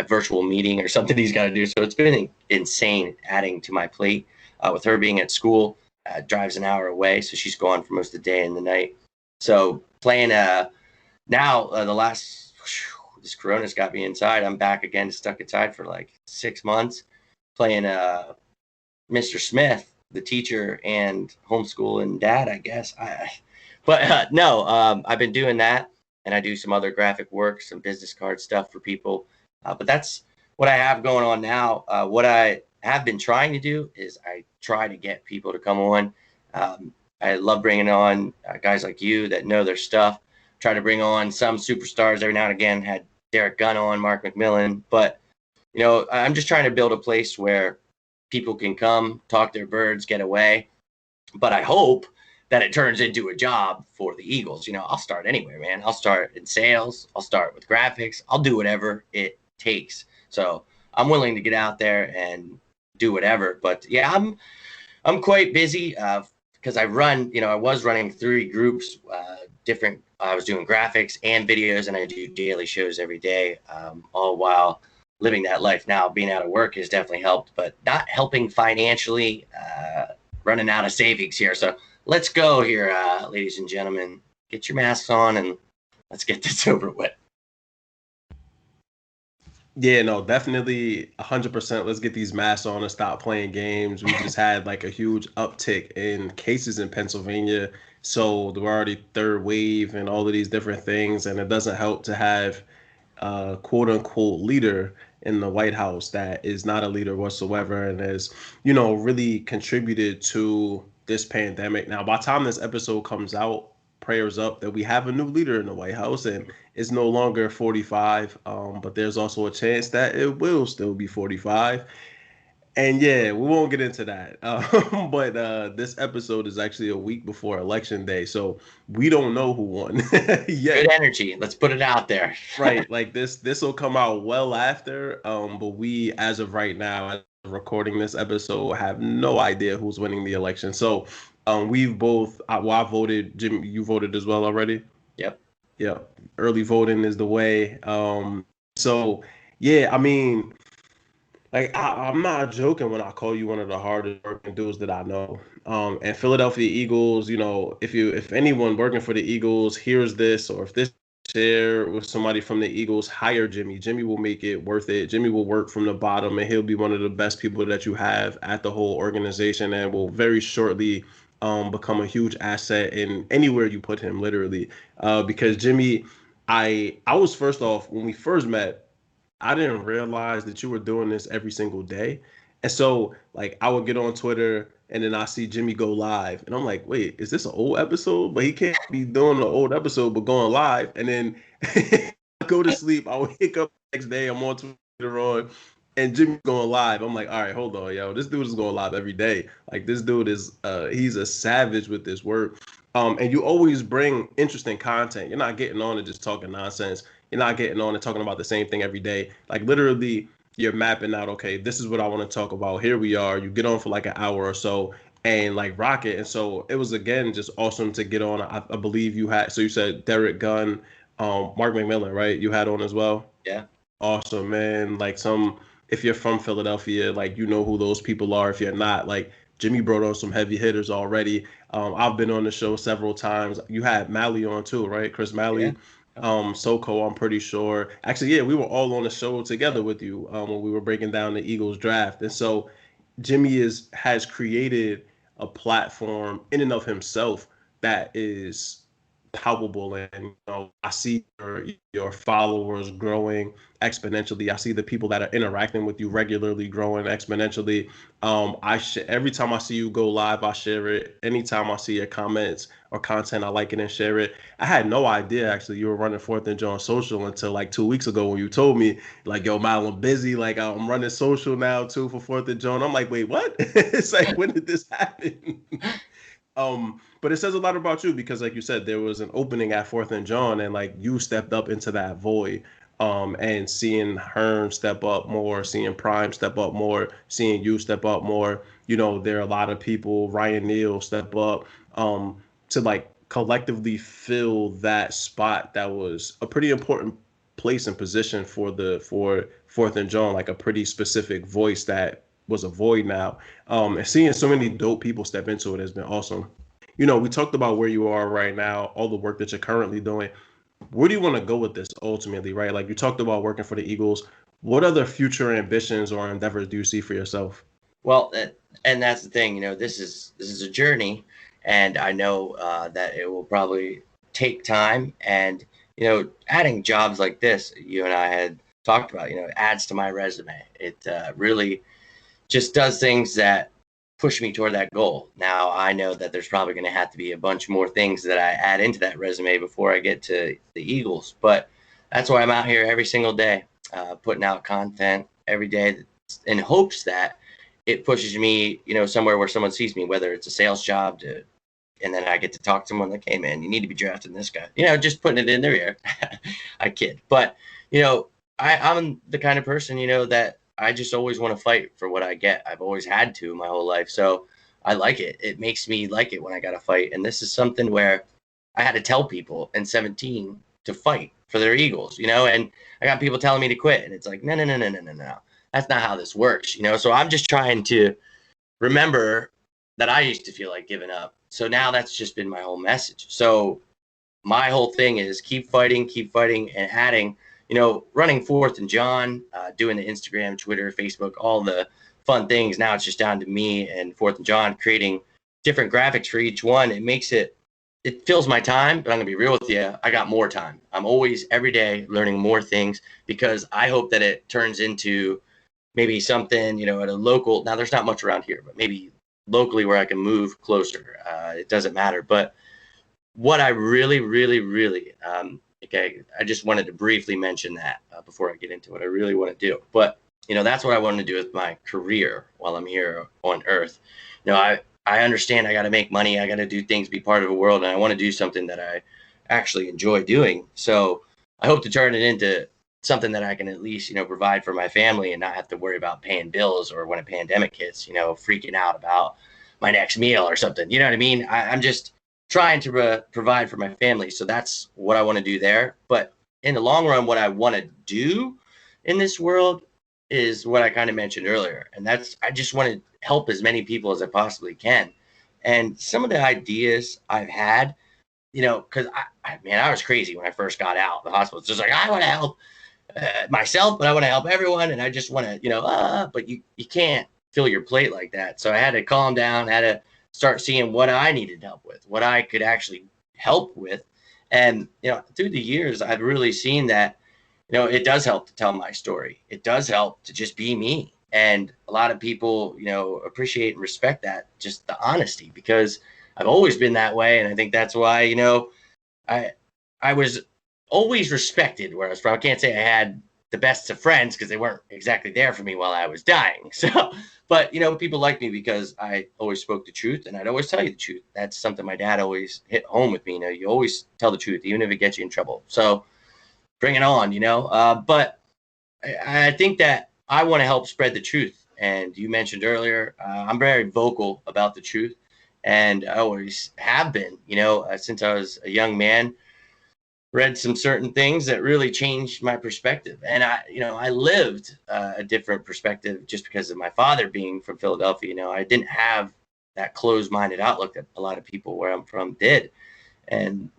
virtual meeting or something he's got to do. So it's been insane adding to my plate with her being at school. Drives an hour away, so she's gone for most of the day and the night. So playing now the last this corona's got me inside. I'm back again, stuck inside for like 6 months, playing Mr. Smith, the teacher and homeschool and dad, I guess. No, I've been doing that, and I do some other graphic work, some business card stuff for people. But that's what I have going on now. What I have been trying to do is I try to get people to come on. I love bringing on guys like you that know their stuff. Try to bring on some superstars every now and again. Had Derek Gunn on, Mark McMillan, but I'm just trying to build a place where people can come, talk their birds, get away. But I hope that it turns into a job for the Eagles. I'll start anywhere, man. I'll start in sales. I'll start with graphics. I'll do whatever it takes. So I'm willing to get out there and do whatever. But yeah, I'm quite busy because I was running 3 groups, different. I was doing graphics and videos, and I do daily shows every day, all while living that life now. Being out of work has definitely helped, but not helping financially, running out of savings here. So let's go here, ladies and gentlemen. Get your masks on and let's get this over with. Yeah, no, definitely 100%. Let's get these masks on and stop playing games. We just had like a huge uptick in cases in Pennsylvania. So we're already third wave and all of these different things. And it doesn't help to have a quote unquote leader in the White House that is not a leader whatsoever and has, really contributed to this pandemic. Now, by the time this episode comes out, prayers up that we have a new leader in the White House and it's no longer 45, but there's also a chance that it will still be 45. And yeah, we won't get into that. But this episode is actually a week before Election Day, so we don't know who won yet. Good energy. Let's put it out there. Right, like this will come out well after. But we, as of right now, as of recording this episode, have no idea who's winning the election. So, we've both. I voted. Jim, you voted as well already. Yep. Early voting is the way. So yeah, I mean, like I'm not joking when I call you one of the hardest working dudes that I know. And Philadelphia Eagles, if anyone working for the Eagles hears this, or if this share with somebody from the Eagles, hire Jimmy. Jimmy will make it worth it. Jimmy will work from the bottom, and he'll be one of the best people that you have at the whole organization, and will very shortly become a huge asset in anywhere you put him, literally. Because Jimmy, I was, first off, when we first met, I didn't realize that you were doing this every single day. And so, like, I would get on Twitter and then I see Jimmy go live. And I'm like, wait, is this an old episode? But he can't be doing an old episode, but going live. And then I go to sleep. I would wake up the next day. I'm on Twitter on, and Jimmy's going live. I'm like, all right, hold on, yo. This dude is going live every day. Like, this dude is, he's a savage with this work. And you always bring interesting content. You're not getting on and just talking nonsense. You're not getting on and talking about the same thing every day. Like, literally, you're mapping out, okay, this is what I want to talk about. Here we are. You get on for like an hour or so and like rock it. And so it was, again, just awesome to get on. I believe you had, so you said Derek Gunn, Mark McMillan, right? You had on as well? Yeah. Awesome, man. Like, if you're from Philadelphia, like, you know who those people are. If you're not, like, Jimmy brought on some heavy hitters already. I've been on the show several times. You had Malley on too, right? Chris Malley. Yeah. Soko, I'm pretty sure. Actually, yeah, we were all on the show together with you when we were breaking down the Eagles draft. And so Jimmy has created a platform in and of himself that is palpable, and I see your followers growing exponentially. I see the people that are interacting with you regularly growing exponentially. Every time I see you go live, I share it. Anytime I see your comments or content, I like it and share it. I had no idea actually you were running 4th and John social until like 2 weeks ago when you told me, like, yo, Mal, I'm busy. Like, I'm running social now too for 4th and John. I'm like, wait, what? It's like, when did this happen? But it says a lot about you because, like you said, there was an opening at 4th and John, and like you stepped up into that void. And seeing Hearn step up more, seeing Prime step up more, seeing you step up more. There are a lot of people, Ryan Neal, step up to like collectively fill that spot that was a pretty important place and position for 4th and John, like a pretty specific voice that was a void now. And seeing so many dope people step into it has been awesome. We talked about where you are right now, all the work that you're currently doing. Where do you want to go with this ultimately, right? Like, you talked about working for the Eagles. What other future ambitions or endeavors do you see for yourself? Well, and that's the thing, this is a journey, and I know that it will probably take time. And adding jobs like this, you and I had talked about, adds to my resume. It really just does things that push me toward that goal. Now I know that there's probably going to have to be a bunch more things that I add into that resume before I get to the Eagles, but that's why I'm out here every single day, putting out content every day in hopes that it pushes me, somewhere where someone sees me, whether it's a sales job and then I get to talk to someone like, hey man, you need to be drafting this guy, just putting it in their ear. I kid. But, I'm the kind of person, that I just always want to fight for what I get. I've always had to my whole life. So I like it. It makes me like it when I got to fight. And this is something where I had to tell people in 17 to fight for their Eagles, and I got people telling me to quit. And it's like, no, no, no, no, no, no, no. That's not how this works, So I'm just trying to remember that I used to feel like giving up. So now that's just been my whole message. So my whole thing is keep fighting, and adding, running Fourth and John, doing the Instagram, Twitter, Facebook, all the fun things. Now it's just down to me and Fourth and John creating different graphics for each one. It fills my time, but I'm gonna be real with you. I got more time. I'm always every day learning more things because I hope that it turns into maybe something, at a local. Now there's not much around here, but maybe locally where I can move closer. It doesn't matter. But what I really, really, really, okay, I just wanted to briefly mention that before I get into what I really want to do. But, that's what I want to do with my career while I'm here on Earth. I understand I got to make money. I got to do things, be part of the world, and I want to do something that I actually enjoy doing. So I hope to turn it into something that I can at least, provide for my family and not have to worry about paying bills or when a pandemic hits, freaking out about my next meal or something. You know what I mean? I'm just trying to provide for my family. So that's what I want to do there. But in the long run, what I want to do in this world is what I kind of mentioned earlier. And that's, I just want to help as many people as I possibly can. And some of the ideas I've had, because I was crazy when I first got out of the hospital. It's just like, I want to help myself, but I want to help everyone. And I just want to, but you can't fill your plate like that. So I had to calm down, had to start seeing what I needed help with, what I could actually help with. And, through the years, I've really seen that, it does help to tell my story. It does help to just be me. And a lot of people, appreciate and respect that, just the honesty, because I've always been that way. And I think that's why, I I was always respected where I was from. I can't say I had the best of friends because they weren't exactly there for me while I was dying. So, but people liked me because I always spoke the truth and I'd always tell you the truth. That's something my dad always hit home with me. You always tell the truth, even if it gets you in trouble. So bring it on, but I think that I want to help spread the truth. And you mentioned earlier, I'm very vocal about the truth, and I always have been, since I was a young man. Read some certain things that really changed my perspective. And I lived a different perspective just because of my father being from Philadelphia. I didn't have that closed-minded outlook that a lot of people where I'm from did. And,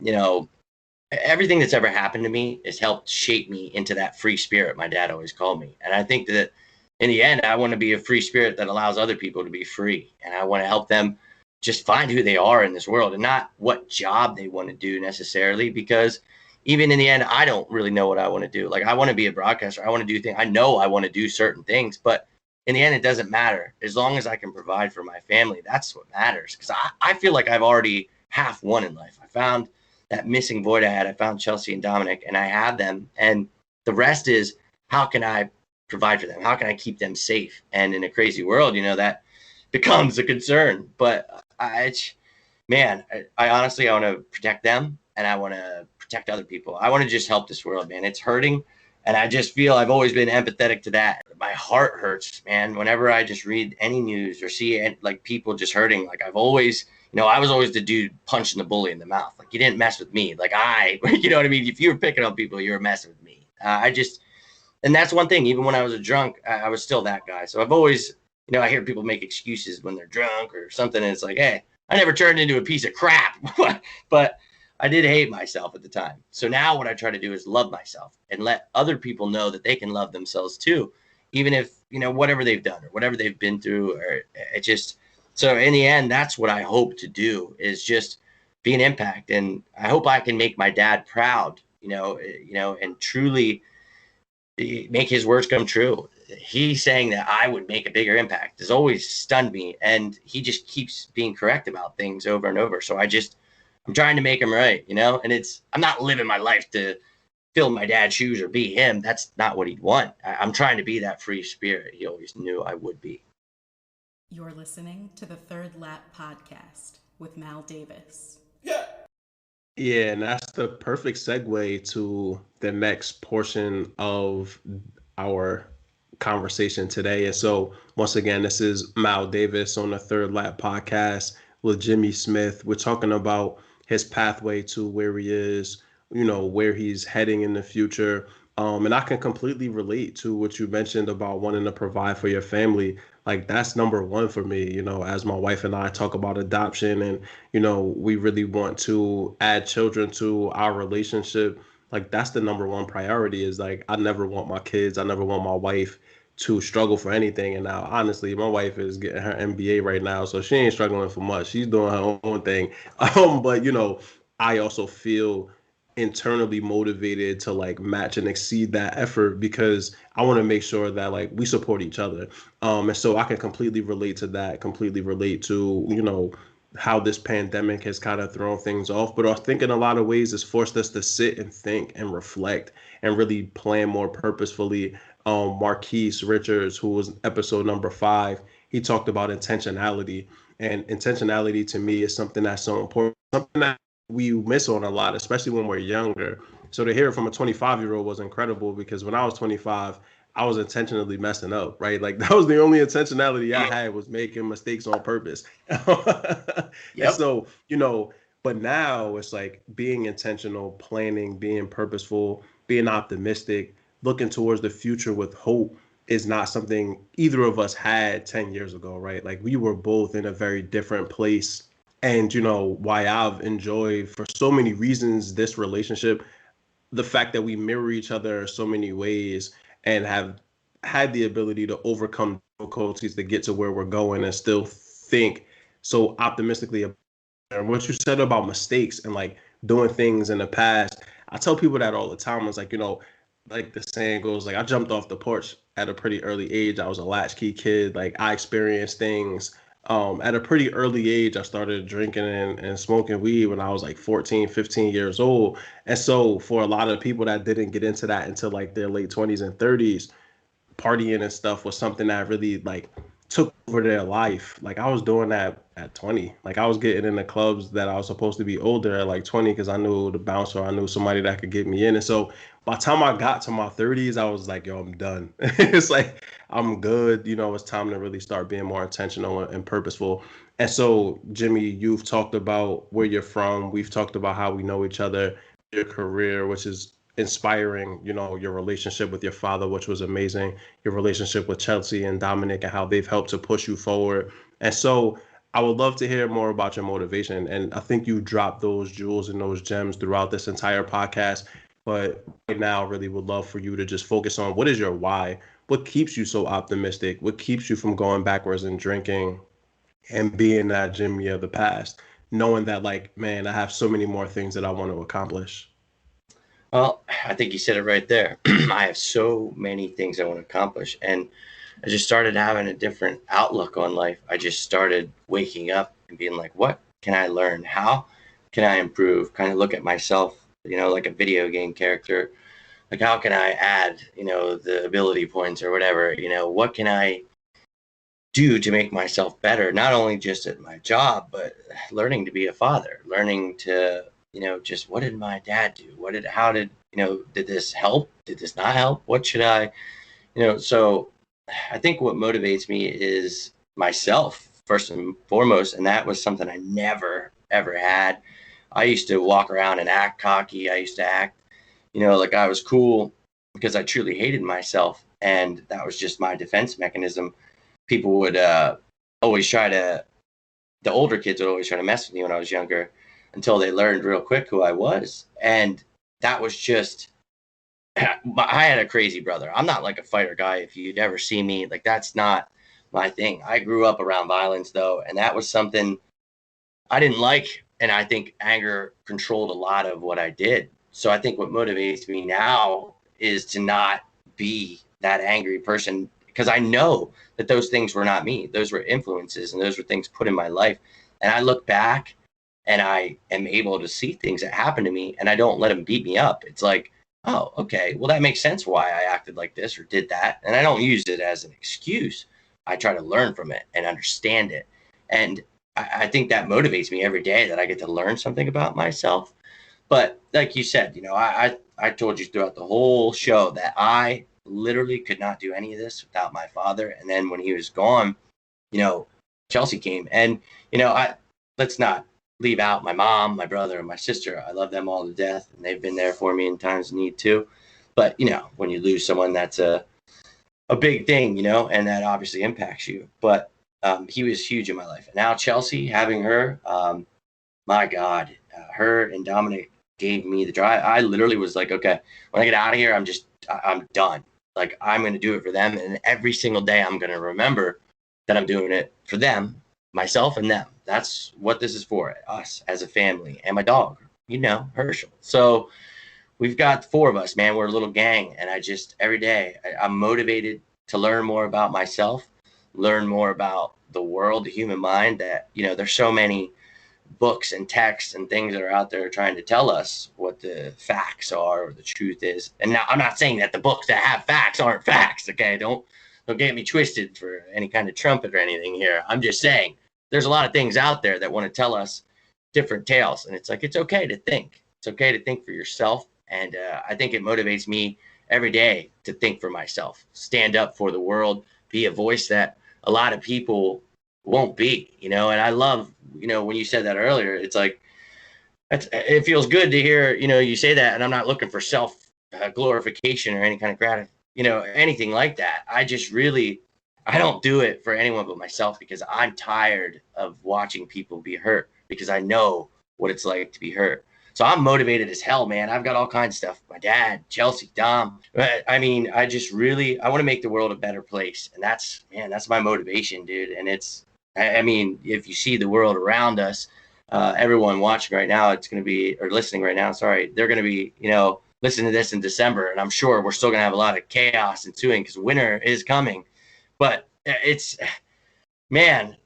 everything that's ever happened to me has helped shape me into that free spirit my dad always called me. And I think that in the end, I want to be a free spirit that allows other people to be free. And I want to help them just find who they are in this world and not what job they want to do necessarily, because even in the end, I don't really know what I want to do. Like, I want to be a broadcaster. I want to do things. I know I want to do certain things, but in the end, it doesn't matter. As long as I can provide for my family, that's what matters. Because I feel like I've already half won in life. I found that missing void I had. I found Chelsea and Dominic, and I have them. And the rest is, how can I provide for them? How can I keep them safe? And in a crazy world, that becomes a concern. But I honestly, I want to protect them, and I want to protect other people. I want to just help this world, man. It's hurting. And I just feel I've always been empathetic to that. My heart hurts, man. Whenever I just read any news or see like people just hurting, like I've always, I was always the dude punching the bully in the mouth. Like, you didn't mess with me. Like you know what I mean? If you were picking on people, you were messing with me. And that's one thing. Even when I was a drunk, I was still that guy. So I've always, I hear people make excuses when they're drunk or something. And it's like, hey, I never turned into a piece of crap, but I did hate myself at the time. So now what I try to do is love myself and let other people know that they can love themselves too. even if, whatever they've done or whatever they've been through, or it just, so in the end, that's what I hope to do, is just be an impact. And I hope I can make my dad proud, and truly make his words come true. He saying that I would make a bigger impact has always stunned me. And he just keeps being correct about things over and over. So I'm trying to make him right, and I'm not living my life to fill my dad's shoes or be him. That's not what he'd want. I'm trying to be that free spirit he always knew I would be. You're listening to the Third Lap Podcast with Mal Davis. Yeah, and that's the perfect segue to the next portion of our conversation today. And so, once again, this is Mal Davis on the Third Lap Podcast with Jimmy Smith. We're talking about his pathway to where he is, where he's heading in the future. And I can completely relate to what you mentioned about wanting to provide for your family. Like, that's number one for me, as my wife and I talk about adoption, and, we really want to add children to our relationship. Like, that's the number one priority, is like, I never want my kids, I never want my wife to struggle for anything. And now, honestly, my wife is getting her MBA right now, so she ain't struggling for much. She's doing her own thing. But I also feel internally motivated to like match and exceed that effort, because I want to make sure that like we support each other. And so I can completely relate to that, completely relate to, how this pandemic has kind of thrown things off, but I think in a lot of ways it's forced us to sit and think and reflect and really plan more purposefully. Marquise Richards, who was episode number 5, he talked about intentionality, and intentionality to me is something that's so important, something that we miss on a lot, especially when we're younger. So to hear it from a 25-year-old was incredible, because when I was 25, I was intentionally messing up, right? Like, that was the only intentionality I had, was making mistakes on purpose. And Yep. so, but now it's like being intentional, planning, being purposeful, being optimistic, looking towards the future with hope is not something either of us had 10 years ago, right? Like, we were both in a very different place. And, why I've enjoyed for so many reasons this relationship, the fact that we mirror each other in so many ways and have had the ability to overcome difficulties to get to where we're going and still think so optimistically about it. And what you said about mistakes and like doing things in the past, I tell people that all the time. It's like, like the saying goes, like, I jumped off the porch at a pretty early age. I was a latchkey kid. Like, I experienced things at a pretty early age. I started drinking and smoking weed when I was like 14, 15 years old. And so for a lot of people that didn't get into that until like their late 20s and 30s, partying and stuff was something that really like took over their life. Like, I was doing that at 20. Like, I was getting in the clubs that I was supposed to be older at like 20, because I knew the bouncer, I knew somebody that could get me in. And so by the time I got to my 30s, I was like, yo, I'm done. It's like, I'm good. It's time to really start being more intentional and purposeful. And so, Jimmy, you've talked about where you're from. We've talked about how we know each other, your career, which is inspiring, your relationship with your father, which was amazing, your relationship with Chelsea and Dominic, and how they've helped to push you forward. And so I would love to hear more about your motivation. And I think you dropped those jewels and those gems throughout this entire podcast. But right now, I really would love for you to just focus on, what is your why? What keeps you so optimistic? What keeps you from going backwards and drinking and being that Jimmy of the past, knowing that, like, man, I have so many more things that I want to accomplish? Well, I think you said it right there. I have so many things I want to accomplish. And I just started having a different outlook on life. I just started waking up and being like, what can I learn? How can I improve? Kind of look at myself, like a video game character. Like, how can I add, the ability points or whatever? What can I do to make myself better? Not only just at my job, but learning to be a father, learning to, just what did my dad do? How did, did this help? Did this not help? What should I, so I think what motivates me is myself first and foremost. And that was something I never, ever had. I used to walk around and act cocky. I used to act, like I was cool, because I truly hated myself. And that was just my defense mechanism. People would always try to, the older kids would always try to mess with me when I was younger, until they learned real quick who I was. And that was just I had a crazy brother. I'm not like a fighter guy. If you'd ever see me, like that's not my thing. I grew up around violence though, and that was something I didn't like. And I think anger controlled a lot of what I did. So I think what motivates me now is to not be that angry person, because I know that those things were not me. Those were influences and those were things put in my life. And I look back and I am able to see things that happen to me and I don't let them beat me up. It's like, oh, okay, well, that makes sense why I acted like this or did that. And I don't use it as an excuse. I try to learn from it and understand it. And I think that motivates me every day, that I get to learn something about myself. But like you said, I told you throughout the whole show that I literally could not do any of this without my father. And then when he was gone, Chelsea came. And, let's not leave out my mom, my brother, and my sister. I love them all to death, and they've been there for me in times of need too. But, when you lose someone, that's a big thing, and that obviously impacts you. But he was huge in my life. And now Chelsea, having her, my God, her and Dominic gave me the drive. I literally was like, okay, when I get out of here, I'm done. Like, I'm going to do it for them. And every single day I'm going to remember that I'm doing it for them, myself and them. That's what this is for, us as a family, and my dog, Herschel. So we've got 4 of us, man. We're a little gang. And every day I'm motivated to learn more about myself, learn more about the world, the human mind, that, there's so many books and texts and things that are out there trying to tell us what the facts are or the truth is. And now I'm not saying that the books that have facts aren't facts. Okay. Don't get me twisted for any kind of trumpet or anything here. I'm just saying there's a lot of things out there that want to tell us different tales. And it's like, it's okay to think. It's okay to think for yourself. And I think it motivates me every day to think for myself, stand up for the world, be a voice that a lot of people won't be, and I love, when you said that earlier, it's like, it feels good to hear, you say that. And I'm not looking for self glorification or any kind of gratitude, anything like that. I don't do it for anyone but myself, because I'm tired of watching people be hurt, because I know what it's like to be hurt. So I'm motivated as hell, man. I've got all kinds of stuff. My dad, Chelsea, Dom. I mean, I want to make the world a better place. And that's my motivation, dude. And if you see the world around us, everyone watching right now, or listening right now, sorry, they're going to be, listening to this in December. And I'm sure we're still going to have a lot of chaos ensuing, because winter is coming. But man,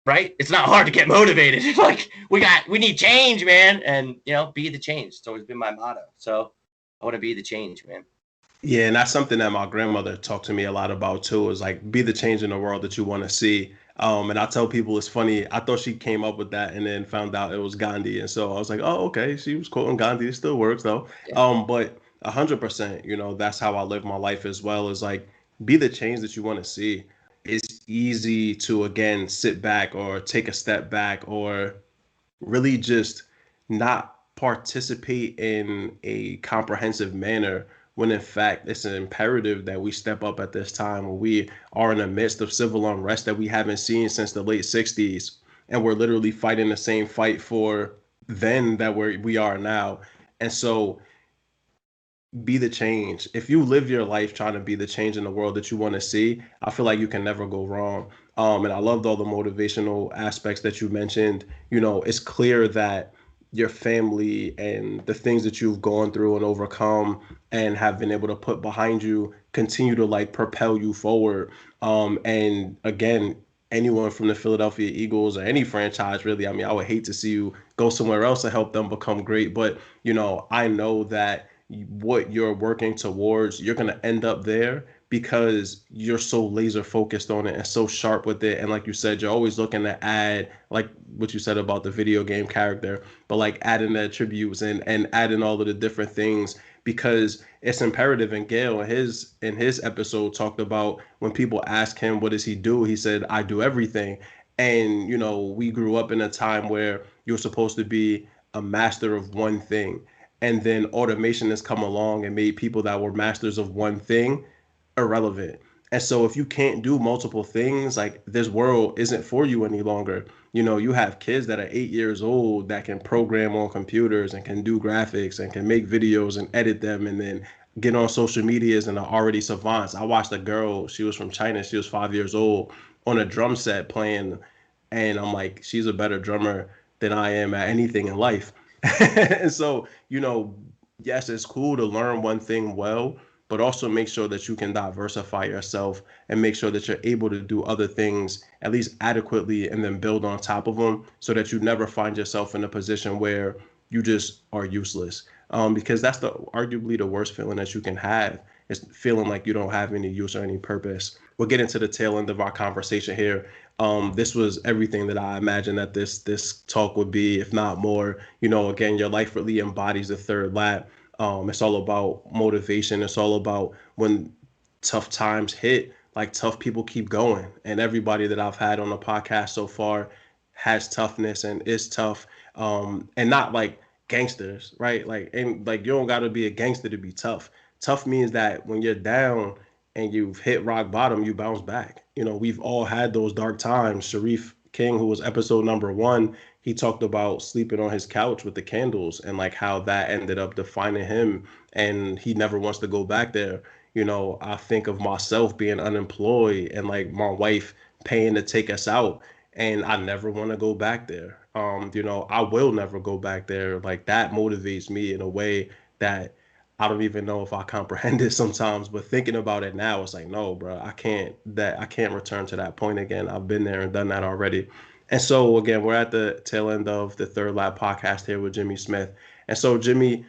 right? It's not hard to get motivated. Like, we need change, man. And, be the change. It's always been my motto. So I want to be the change, man. Yeah, and that's something that my grandmother talked to me a lot about too, is like, be the change in the world that you want to see. And I tell people, it's funny, I thought she came up with that and then found out it was Gandhi. And so I was like, oh, okay, she was quoting Gandhi. It still works though. Yeah. But 100%, that's how I live my life as well, is like, be the change that you want to see. It's easy to, again, sit back or take a step back or really just not participate in a comprehensive manner, when in fact it's an imperative that we step up at this time when we are in the midst of civil unrest that we haven't seen since the late 60s, and we're literally fighting the same fight for then that we are now. And so be the change. If you live your life trying to be the change in the world that you want to see, I feel like you can never go wrong. And I loved all the motivational aspects that you mentioned. It's clear that your family and the things that you've gone through and overcome and have been able to put behind you continue to like propel you forward. And again, anyone from the Philadelphia Eagles or any franchise, really, I mean, I would hate to see you go somewhere else and help them become great. But, I know that what you're working towards, you're going to end up there because you're so laser focused on it and so sharp with it. And like you said, you're always looking to add, like what you said about the video game character, but like adding the attributes and adding all of the different things, because it's imperative. And Gail in his episode talked about when people ask him, what does he do? He said, I do everything. And, we grew up in a time where you're supposed to be a master of one thing. And then automation has come along and made people that were masters of one thing irrelevant. And so if you can't do multiple things, like, this world isn't for you any longer. You have kids that are 8 years old that can program on computers and can do graphics and can make videos and edit them and then get on social medias and are already savants. I watched a girl, she was from China, she was 5 years old, on a drum set playing, and I'm like, she's a better drummer than I am at anything in life. And so, yes, it's cool to learn one thing well, but also make sure that you can diversify yourself and make sure that you're able to do other things at least adequately and then build on top of them so that you never find yourself in a position where you just are useless. Because that's the arguably the worst feeling that you can have is feeling like you don't have any use or any purpose. We'll get into the tail end of our conversation here. This was everything that I imagined that this talk would be, if not more. Again, your life really embodies the third lap. It's all about motivation. It's all about when tough times hit, like tough people keep going. And everybody that I've had on the podcast so far has toughness and is tough. And not like gangsters, right? Like you don't gotta be a gangster to be tough. Tough means that when you're down and you've hit rock bottom, you bounce back. We've all had those dark times. Sharif King, who was episode number 1, he talked about sleeping on his couch with the candles and like how that ended up defining him, and he never wants to go back there. I think of myself being unemployed and like my wife paying to take us out, and I never want to go back there. I will never go back there. Like that motivates me in a way that I don't even know if I comprehend it sometimes, but thinking about it now, it's like, no, bro, I can't return to that point again. I've been there and done that already. And so again, we're at the tail end of the Third Lap podcast here with Jimmy Smith. And so, Jimmy,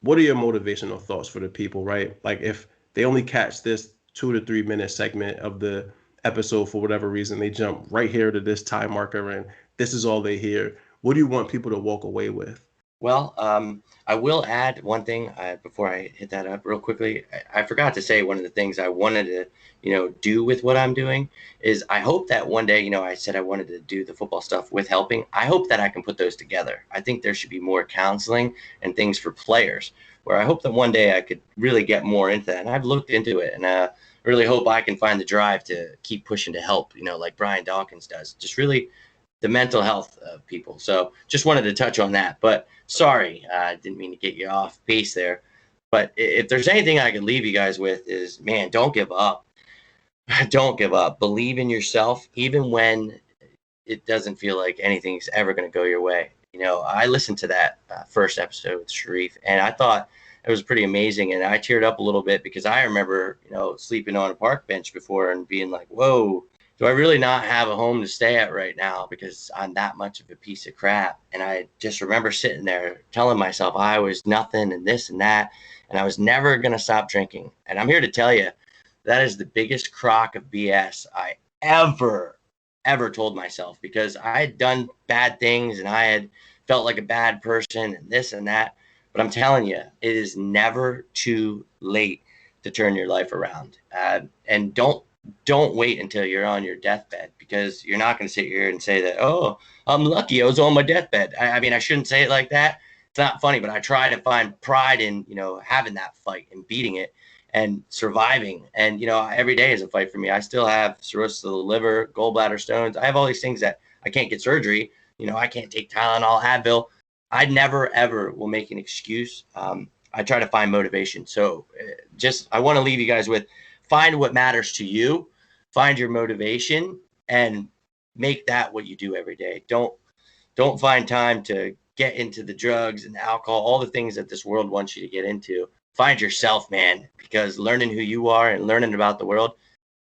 what are your motivational thoughts for the people, right? Like if they only catch this 2 to 3 minute segment of the episode for whatever reason, they jump right here to this time marker and this is all they hear. What do you want people to walk away with? Well, I will add one thing before I hit that up real quickly. I forgot to say one of the things I wanted to, do with what I'm doing is I hope that one day, I said I wanted to do the football stuff with helping. I hope that I can put those together. I think there should be more counseling and things for players where I hope that one day I could really get more into that. And I've looked into it, and I really hope I can find the drive to keep pushing to help, like Brian Dawkins does. Just really the mental health of people. So just wanted to touch on that. But sorry, I didn't mean to get you off base there. But if there's anything I can leave you guys with is, man, don't give up. Don't give up. Believe in yourself, even when it doesn't feel like anything's ever going to go your way. I listened to that first episode with Sharif, and I thought it was pretty amazing. And I teared up a little bit because I remember, sleeping on a park bench before and being like, whoa, do I really not have a home to stay at right now because I'm that much of a piece of crap? And I just remember sitting there telling myself I was nothing and this and that, and I was never going to stop drinking. And I'm here to tell you, that is the biggest crock of BS I ever told myself, because I had done bad things and I had felt like a bad person and this and that. But I'm telling you, it is never too late to turn your life around. And don't wait until you're on your deathbed, because you're not going to sit here and say that, oh, I'm lucky I was on my deathbed. I mean, I shouldn't say it like that. It's not funny, but I try to find pride in, having that fight and beating it and surviving. And, every day is a fight for me. I still have cirrhosis of the liver, gallbladder stones. I have all these things that I can't get surgery. I can't take Tylenol, Advil. I never, ever will make an excuse. I try to find motivation. So I want to leave you guys with, find what matters to you, find your motivation, and make that what you do every day. Don't find time to get into the drugs and alcohol, all the things that this world wants you to get into. Find yourself, man, because learning who you are and learning about the world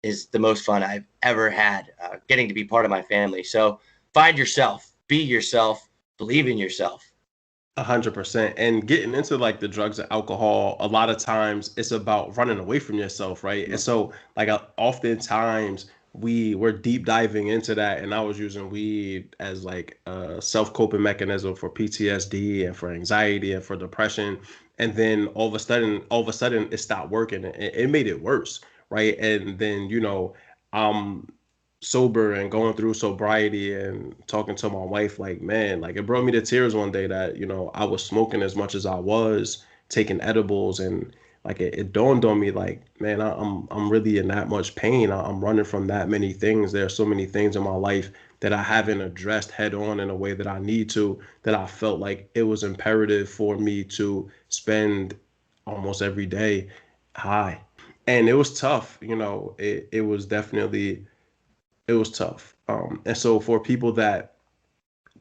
is the most fun I've ever had, getting to be part of my family. So find yourself, be yourself, believe in yourself. 100%. And getting into like the drugs and alcohol, a lot of times it's about running away from yourself, right? Mm-hmm. And so like oftentimes we're deep diving into that, and I was using weed as like a self-coping mechanism for PTSD and for anxiety and for depression. And then all of a sudden it stopped working. It made it worse, right? And then, I'm sober and going through sobriety and talking to my wife, like, man, like it brought me to tears one day that, I was smoking as much as I was, taking edibles, and like it dawned on me like, man, I'm really in that much pain. I'm running from that many things. There are so many things in my life that I haven't addressed head on in a way that I need to, that I felt like it was imperative for me to spend almost every day high. And it was tough, it was definitely, it was tough. And so for people that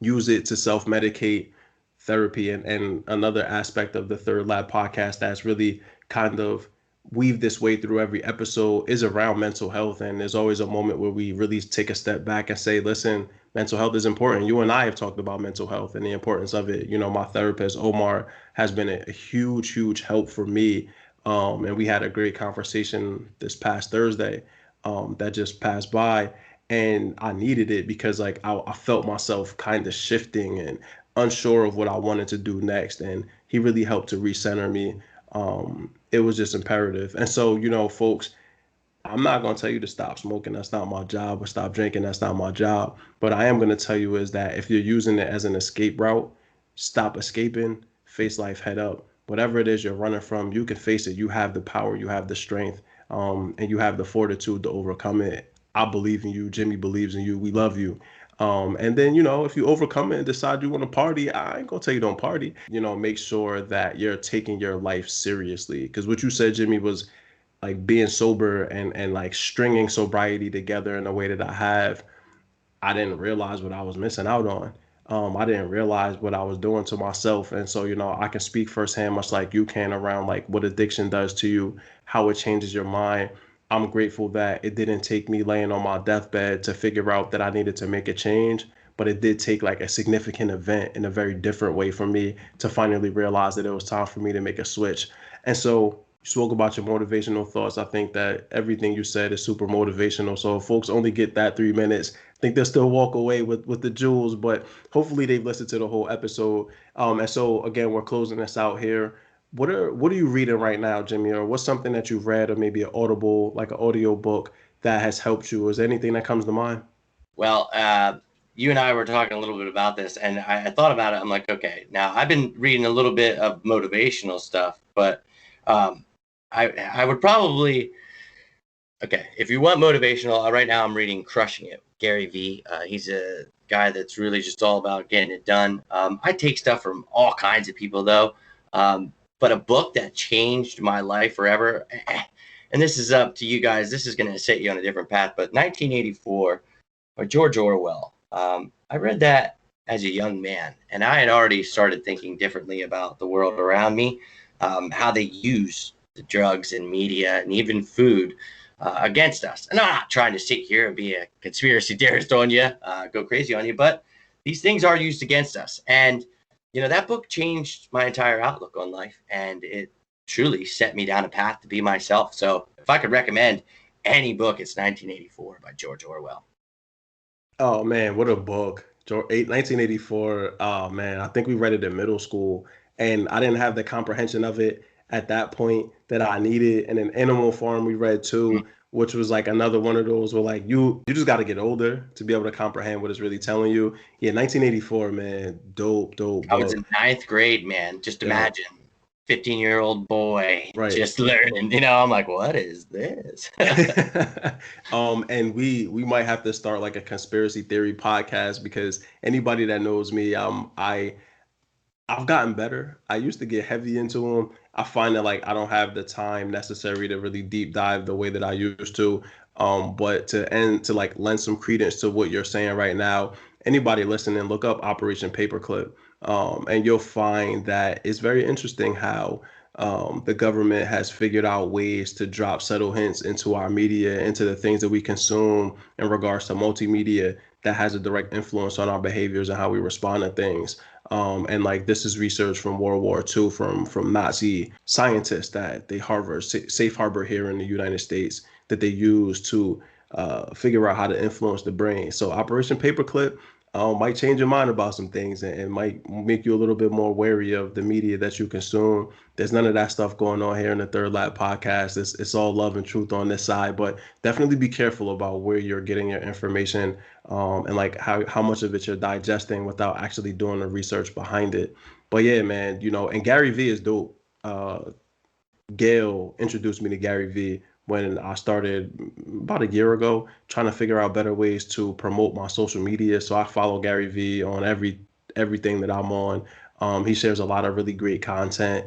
use it to self-medicate, therapy, and another aspect of the Third Lab podcast that's really kind of weave this way through every episode is around mental health. And there's always a moment where we really take a step back and say, listen, mental health is important. You and I have talked about mental health and the importance of it. My therapist Omar has been a huge help for me. And we had a great conversation this past Thursday, that just passed by, and I needed it because like I felt myself kind of shifting and unsure of what I wanted to do next, and he really helped to recenter me. It was just imperative. And so, folks, I'm not going to tell you to stop smoking. That's not my job. Or stop drinking. That's not my job. But I am going to tell you is that if you're using it as an escape route, stop escaping, face life head up. Whatever it is you're running from, you can face it. You have the power, you have the strength, and you have the fortitude to overcome it. I believe in you. Jimmy believes in you. We love you. And then, if you overcome it and decide you want to party, I ain't gonna tell you don't party. Make sure that you're taking your life seriously. Because what you said, Jimmy, was like being sober and like stringing sobriety together in a way that I have. I didn't realize what I was missing out on. I didn't realize what I was doing to myself. And so, I can speak firsthand, much like you can, around like what addiction does to you, how it changes your mind. I'm grateful that it didn't take me laying on my deathbed to figure out that I needed to make a change, but it did take like a significant event in a very different way for me to finally realize that it was time for me to make a switch. And so you spoke about your motivational thoughts. I think that everything you said is super motivational. So if folks only get that 3 minutes, I think they'll still walk away with the jewels, but hopefully they've listened to the whole episode. And so again, we're closing this out here. What are you reading right now, Jimmy? Or what's something that you've read, or maybe an audible, like an audio book that has helped you? Is there anything that comes to mind? Well, you and I were talking a little bit about this, and I thought about it. I'm like, okay, now I've been reading a little bit of motivational stuff, but I would probably, okay, if you want motivational, right now I'm reading Crushing It, Gary Vee. He's a guy that's really just all about getting it done. I take stuff from all kinds of people, though. But a book that changed my life forever, and this is up to you guys. This is going to set you on a different path, but 1984 by George Orwell. I read that as a young man, and I had already started thinking differently about the world around me, how they use the drugs and media and even food against us. And I'm not trying to sit here and be a conspiracy theorist on you, go crazy on you, but these things are used against us. And, that book changed my entire outlook on life, and it truly set me down a path to be myself. So if I could recommend any book, it's 1984 by George Orwell. Oh man, what a book. 1984. Oh man, I think we read it in middle school, and I didn't have the comprehension of it at that point that I needed. And in Animal Farm we read too, which was like another one of those where like you just got to get older to be able to comprehend what it's really telling you. Yeah, 1984, man, dope book. I was in ninth grade, man. Just imagine. 15-year-old boy, right, just learning, I'm like, what is this? And we might have to start like a conspiracy theory podcast, because anybody that knows me, I've gotten better. I used to get heavy into them. I find that like I don't have the time necessary to really deep dive the way that I used to. But to like lend some credence to what you're saying right now, anybody listening, look up Operation Paperclip. And you'll find that it's very interesting how the government has figured out ways to drop subtle hints into our media, into the things that we consume in regards to multimedia, that has a direct influence on our behaviors and how we respond to things. And like this is research from World War II, from Nazi scientists that they safe harbor here in the United States, that they use to figure out how to influence the brain. So Operation Paperclip might change your mind about some things, and might make you a little bit more wary of the media that you consume. There's none of that stuff going on here in the Third Lab podcast. It's all love and truth on this side, but definitely be careful about where you're getting your information, and like how much of it you're digesting without actually doing the research behind it. But yeah, man, and Gary Vee is dope. Gail introduced me to Gary Vee when I started about a year ago, trying to figure out better ways to promote my social media. So I follow Gary Vee on everything that I'm on. He shares a lot of really great content.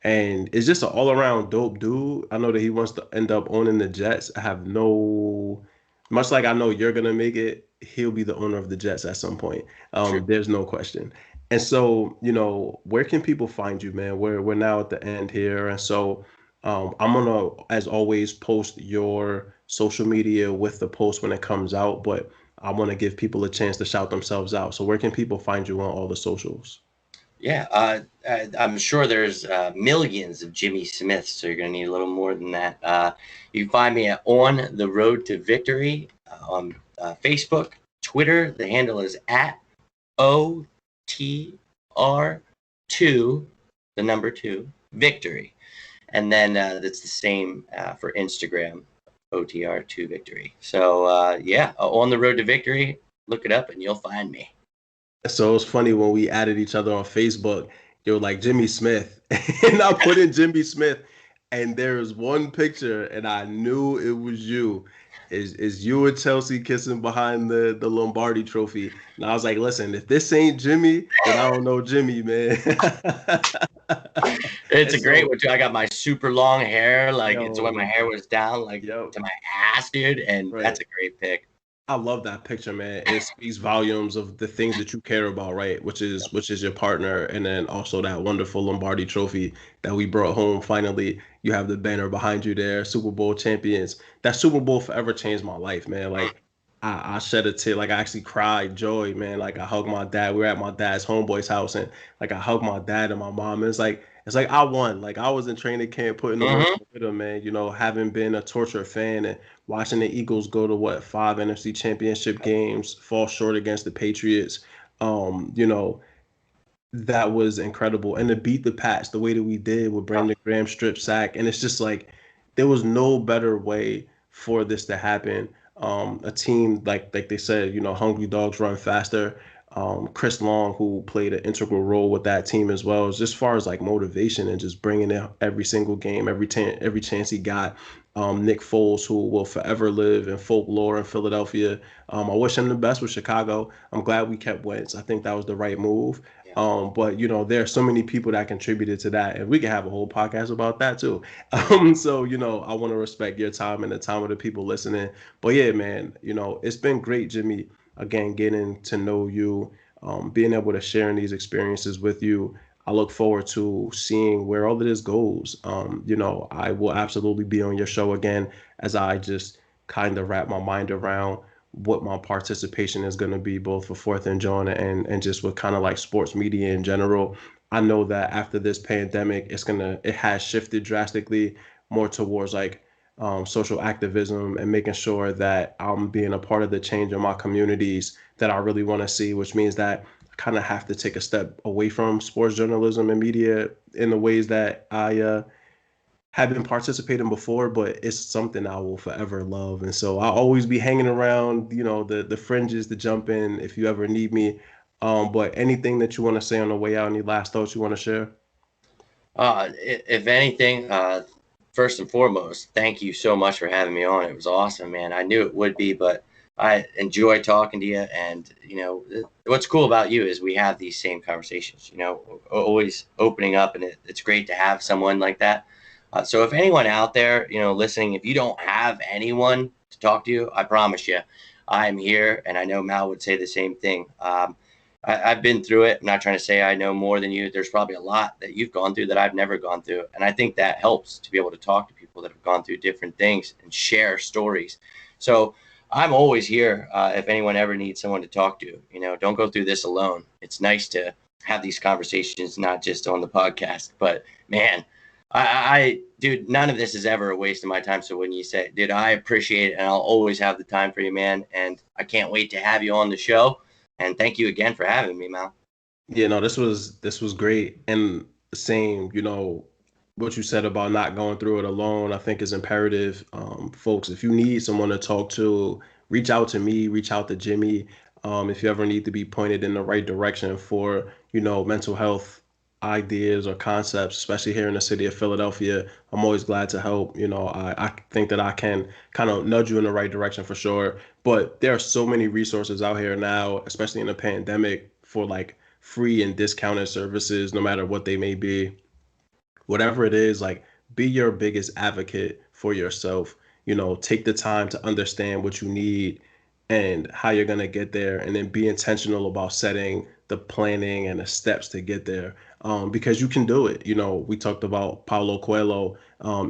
and it's just an all around dope dude. I know that he wants to end up owning the Jets. I have no, much like I know you're gonna make it, he'll be the owner of the Jets at some point. True. There's no question. And so, where can people find you, man? We're now at the end here, and so I'm gonna, as always, post your social media with the post when it comes out. But I want to give people a chance to shout themselves out. So where can people find you on all the socials? Yeah, I'm sure there's millions of Jimmy Smiths, so you're going to need a little more than that. You can find me at On the Road to Victory on Facebook, Twitter. The handle is at OTR2, the number 2, Victory. And then that's the same for Instagram, OTR2 Victory. So, yeah, On the Road to Victory, look it up and you'll find me. So it's funny when we added each other on Facebook, you're like Jimmy Smith, and I put in Jimmy Smith, and there's one picture, and I knew it was you. Is you and Chelsea kissing behind the Lombardi Trophy? And I was like, listen, if this ain't Jimmy, then I don't know Jimmy, man. It's And a great so, one too. I got my super long hair, like it's when my yo, hair was down, like yo, to my ass, dude. And right. that's a great pick. I love that picture, man. It speaks volumes of the things that you care about, right? Which is your partner, and then also that wonderful Lombardi trophy that we brought home. Finally, you have the banner behind you there, Super Bowl champions. That Super Bowl forever changed my life, man. Like I shed a tear, like I actually cried joy, man. Like I hugged my dad. We were at my dad's homeboy's house, and like I hugged my dad and my mom. And it's like I won. Like I was in training camp putting the work Mm-hmm. with them, man. Having been a torture fan and watching the Eagles go to what 5 NFC Championship games, fall short against the Patriots. Um, you know, that was incredible. And to beat the Pats the way that we did with Brandon Graham strip sack, and it's just like there was no better way for this to happen. A team like they said, hungry dogs run faster. Chris Long, who played an integral role with that team as well, as far as like motivation and just bringing it every single game, every chance he got. Nick Foles, who will forever live in folklore in Philadelphia. I wish him the best with Chicago. I'm glad we kept Wentz. I think that was the right move. Yeah. But there are so many people that contributed to that, and we can have a whole podcast about that too. So I want to respect your time and the time of the people listening. But yeah, man, it's been great, Jimmy. Again, getting to know you, being able to share in these experiences with you. I look forward to seeing where all of this goes. I will absolutely be on your show again as I just kind of wrap my mind around what my participation is going to be both for Fourth and John and just with kind of like sports media in general. I know that after this pandemic, it has shifted drastically more towards like social activism and making sure that I'm being a part of the change in my communities that I really want to see, which means that I kind of have to take a step away from sports journalism and media in the ways that I have been participating before, but it's something I will forever love. And so I'll always be hanging around, the fringes to jump in if you ever need me. But anything that you want to say on the way out, any last thoughts you want to share? If anything, first and foremost, thank you so much for having me on. It was awesome, man. I knew it would be, but I enjoy talking to you. And, what's cool about you is we have these same conversations, always opening up. And it's great to have someone like that. So if anyone out there, listening, if you don't have anyone to talk to you, I promise you, I'm here. And I know Mal would say the same thing. I've been through it. I'm not trying to say I know more than you. There's probably a lot that you've gone through that I've never gone through. And I think that helps to be able to talk to people that have gone through different things and share stories. So I'm always here if anyone ever needs someone to talk to. Don't go through this alone. It's nice to have these conversations, not just on the podcast. But man, dude, none of this is ever a waste of my time. So when you say, dude, I appreciate it, and I'll always have the time for you, man. And I can't wait to have you on the show. And thank you again for having me, Mal. Yeah, no, this was great. And same, what you said about not going through it alone, I think is imperative. Folks, if you need someone to talk to, reach out to me, reach out to Jimmy. If you ever need to be pointed in the right direction for, mental health ideas or concepts, especially here in the city of Philadelphia, I'm always glad to help. I think that I can kind of nudge you in the right direction for sure. But there are so many resources out here now, especially in the pandemic, for like free and discounted services, no matter what they may be. whatever it is, like be your biggest advocate for yourself. Take the time to understand what you need and how you're going to get there, and then be intentional about setting the planning and the steps to get there, because you can do it. We talked about Paulo Coelho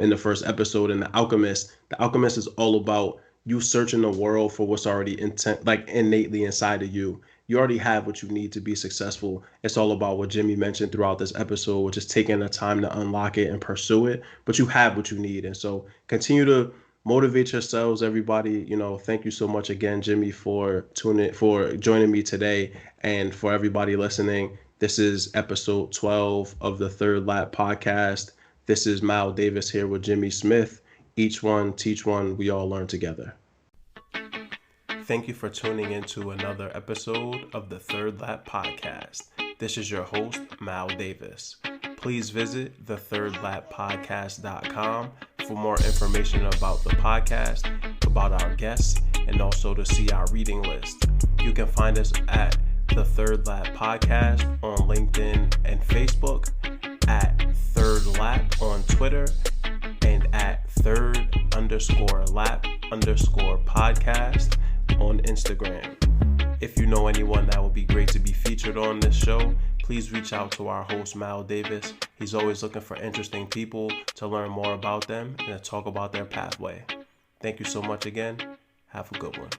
in the first episode in The Alchemist. The Alchemist is all about you searching the world for what's already like innately inside of you. You already have what you need to be successful. It's all about what Jimmy mentioned throughout this episode, which is taking the time to unlock it and pursue it. But you have what you need. And so continue to motivate yourselves, everybody. Thank you so much again, Jimmy, for joining me today. And for everybody listening, this is episode 12 of the Third Lap podcast. This is Mal Davis here with Jimmy Smith. Each one, teach one, we all learn together. Thank you for tuning into another episode of the Third Lap podcast. This is your host, Mal Davis. Please visit thethirdlappodcast.com for more information about the podcast, about our guests, and also to see our reading list. You can find us at The Third Lap Podcast on LinkedIn and Facebook, at Third Lap on Twitter, and at third_lap_podcast on Instagram. If you know anyone that would be great to be featured on this show, please reach out to our host, Mal Davis. He's always looking for interesting people to learn more about them and to talk about their pathway. Thank you so much again. Have a good one.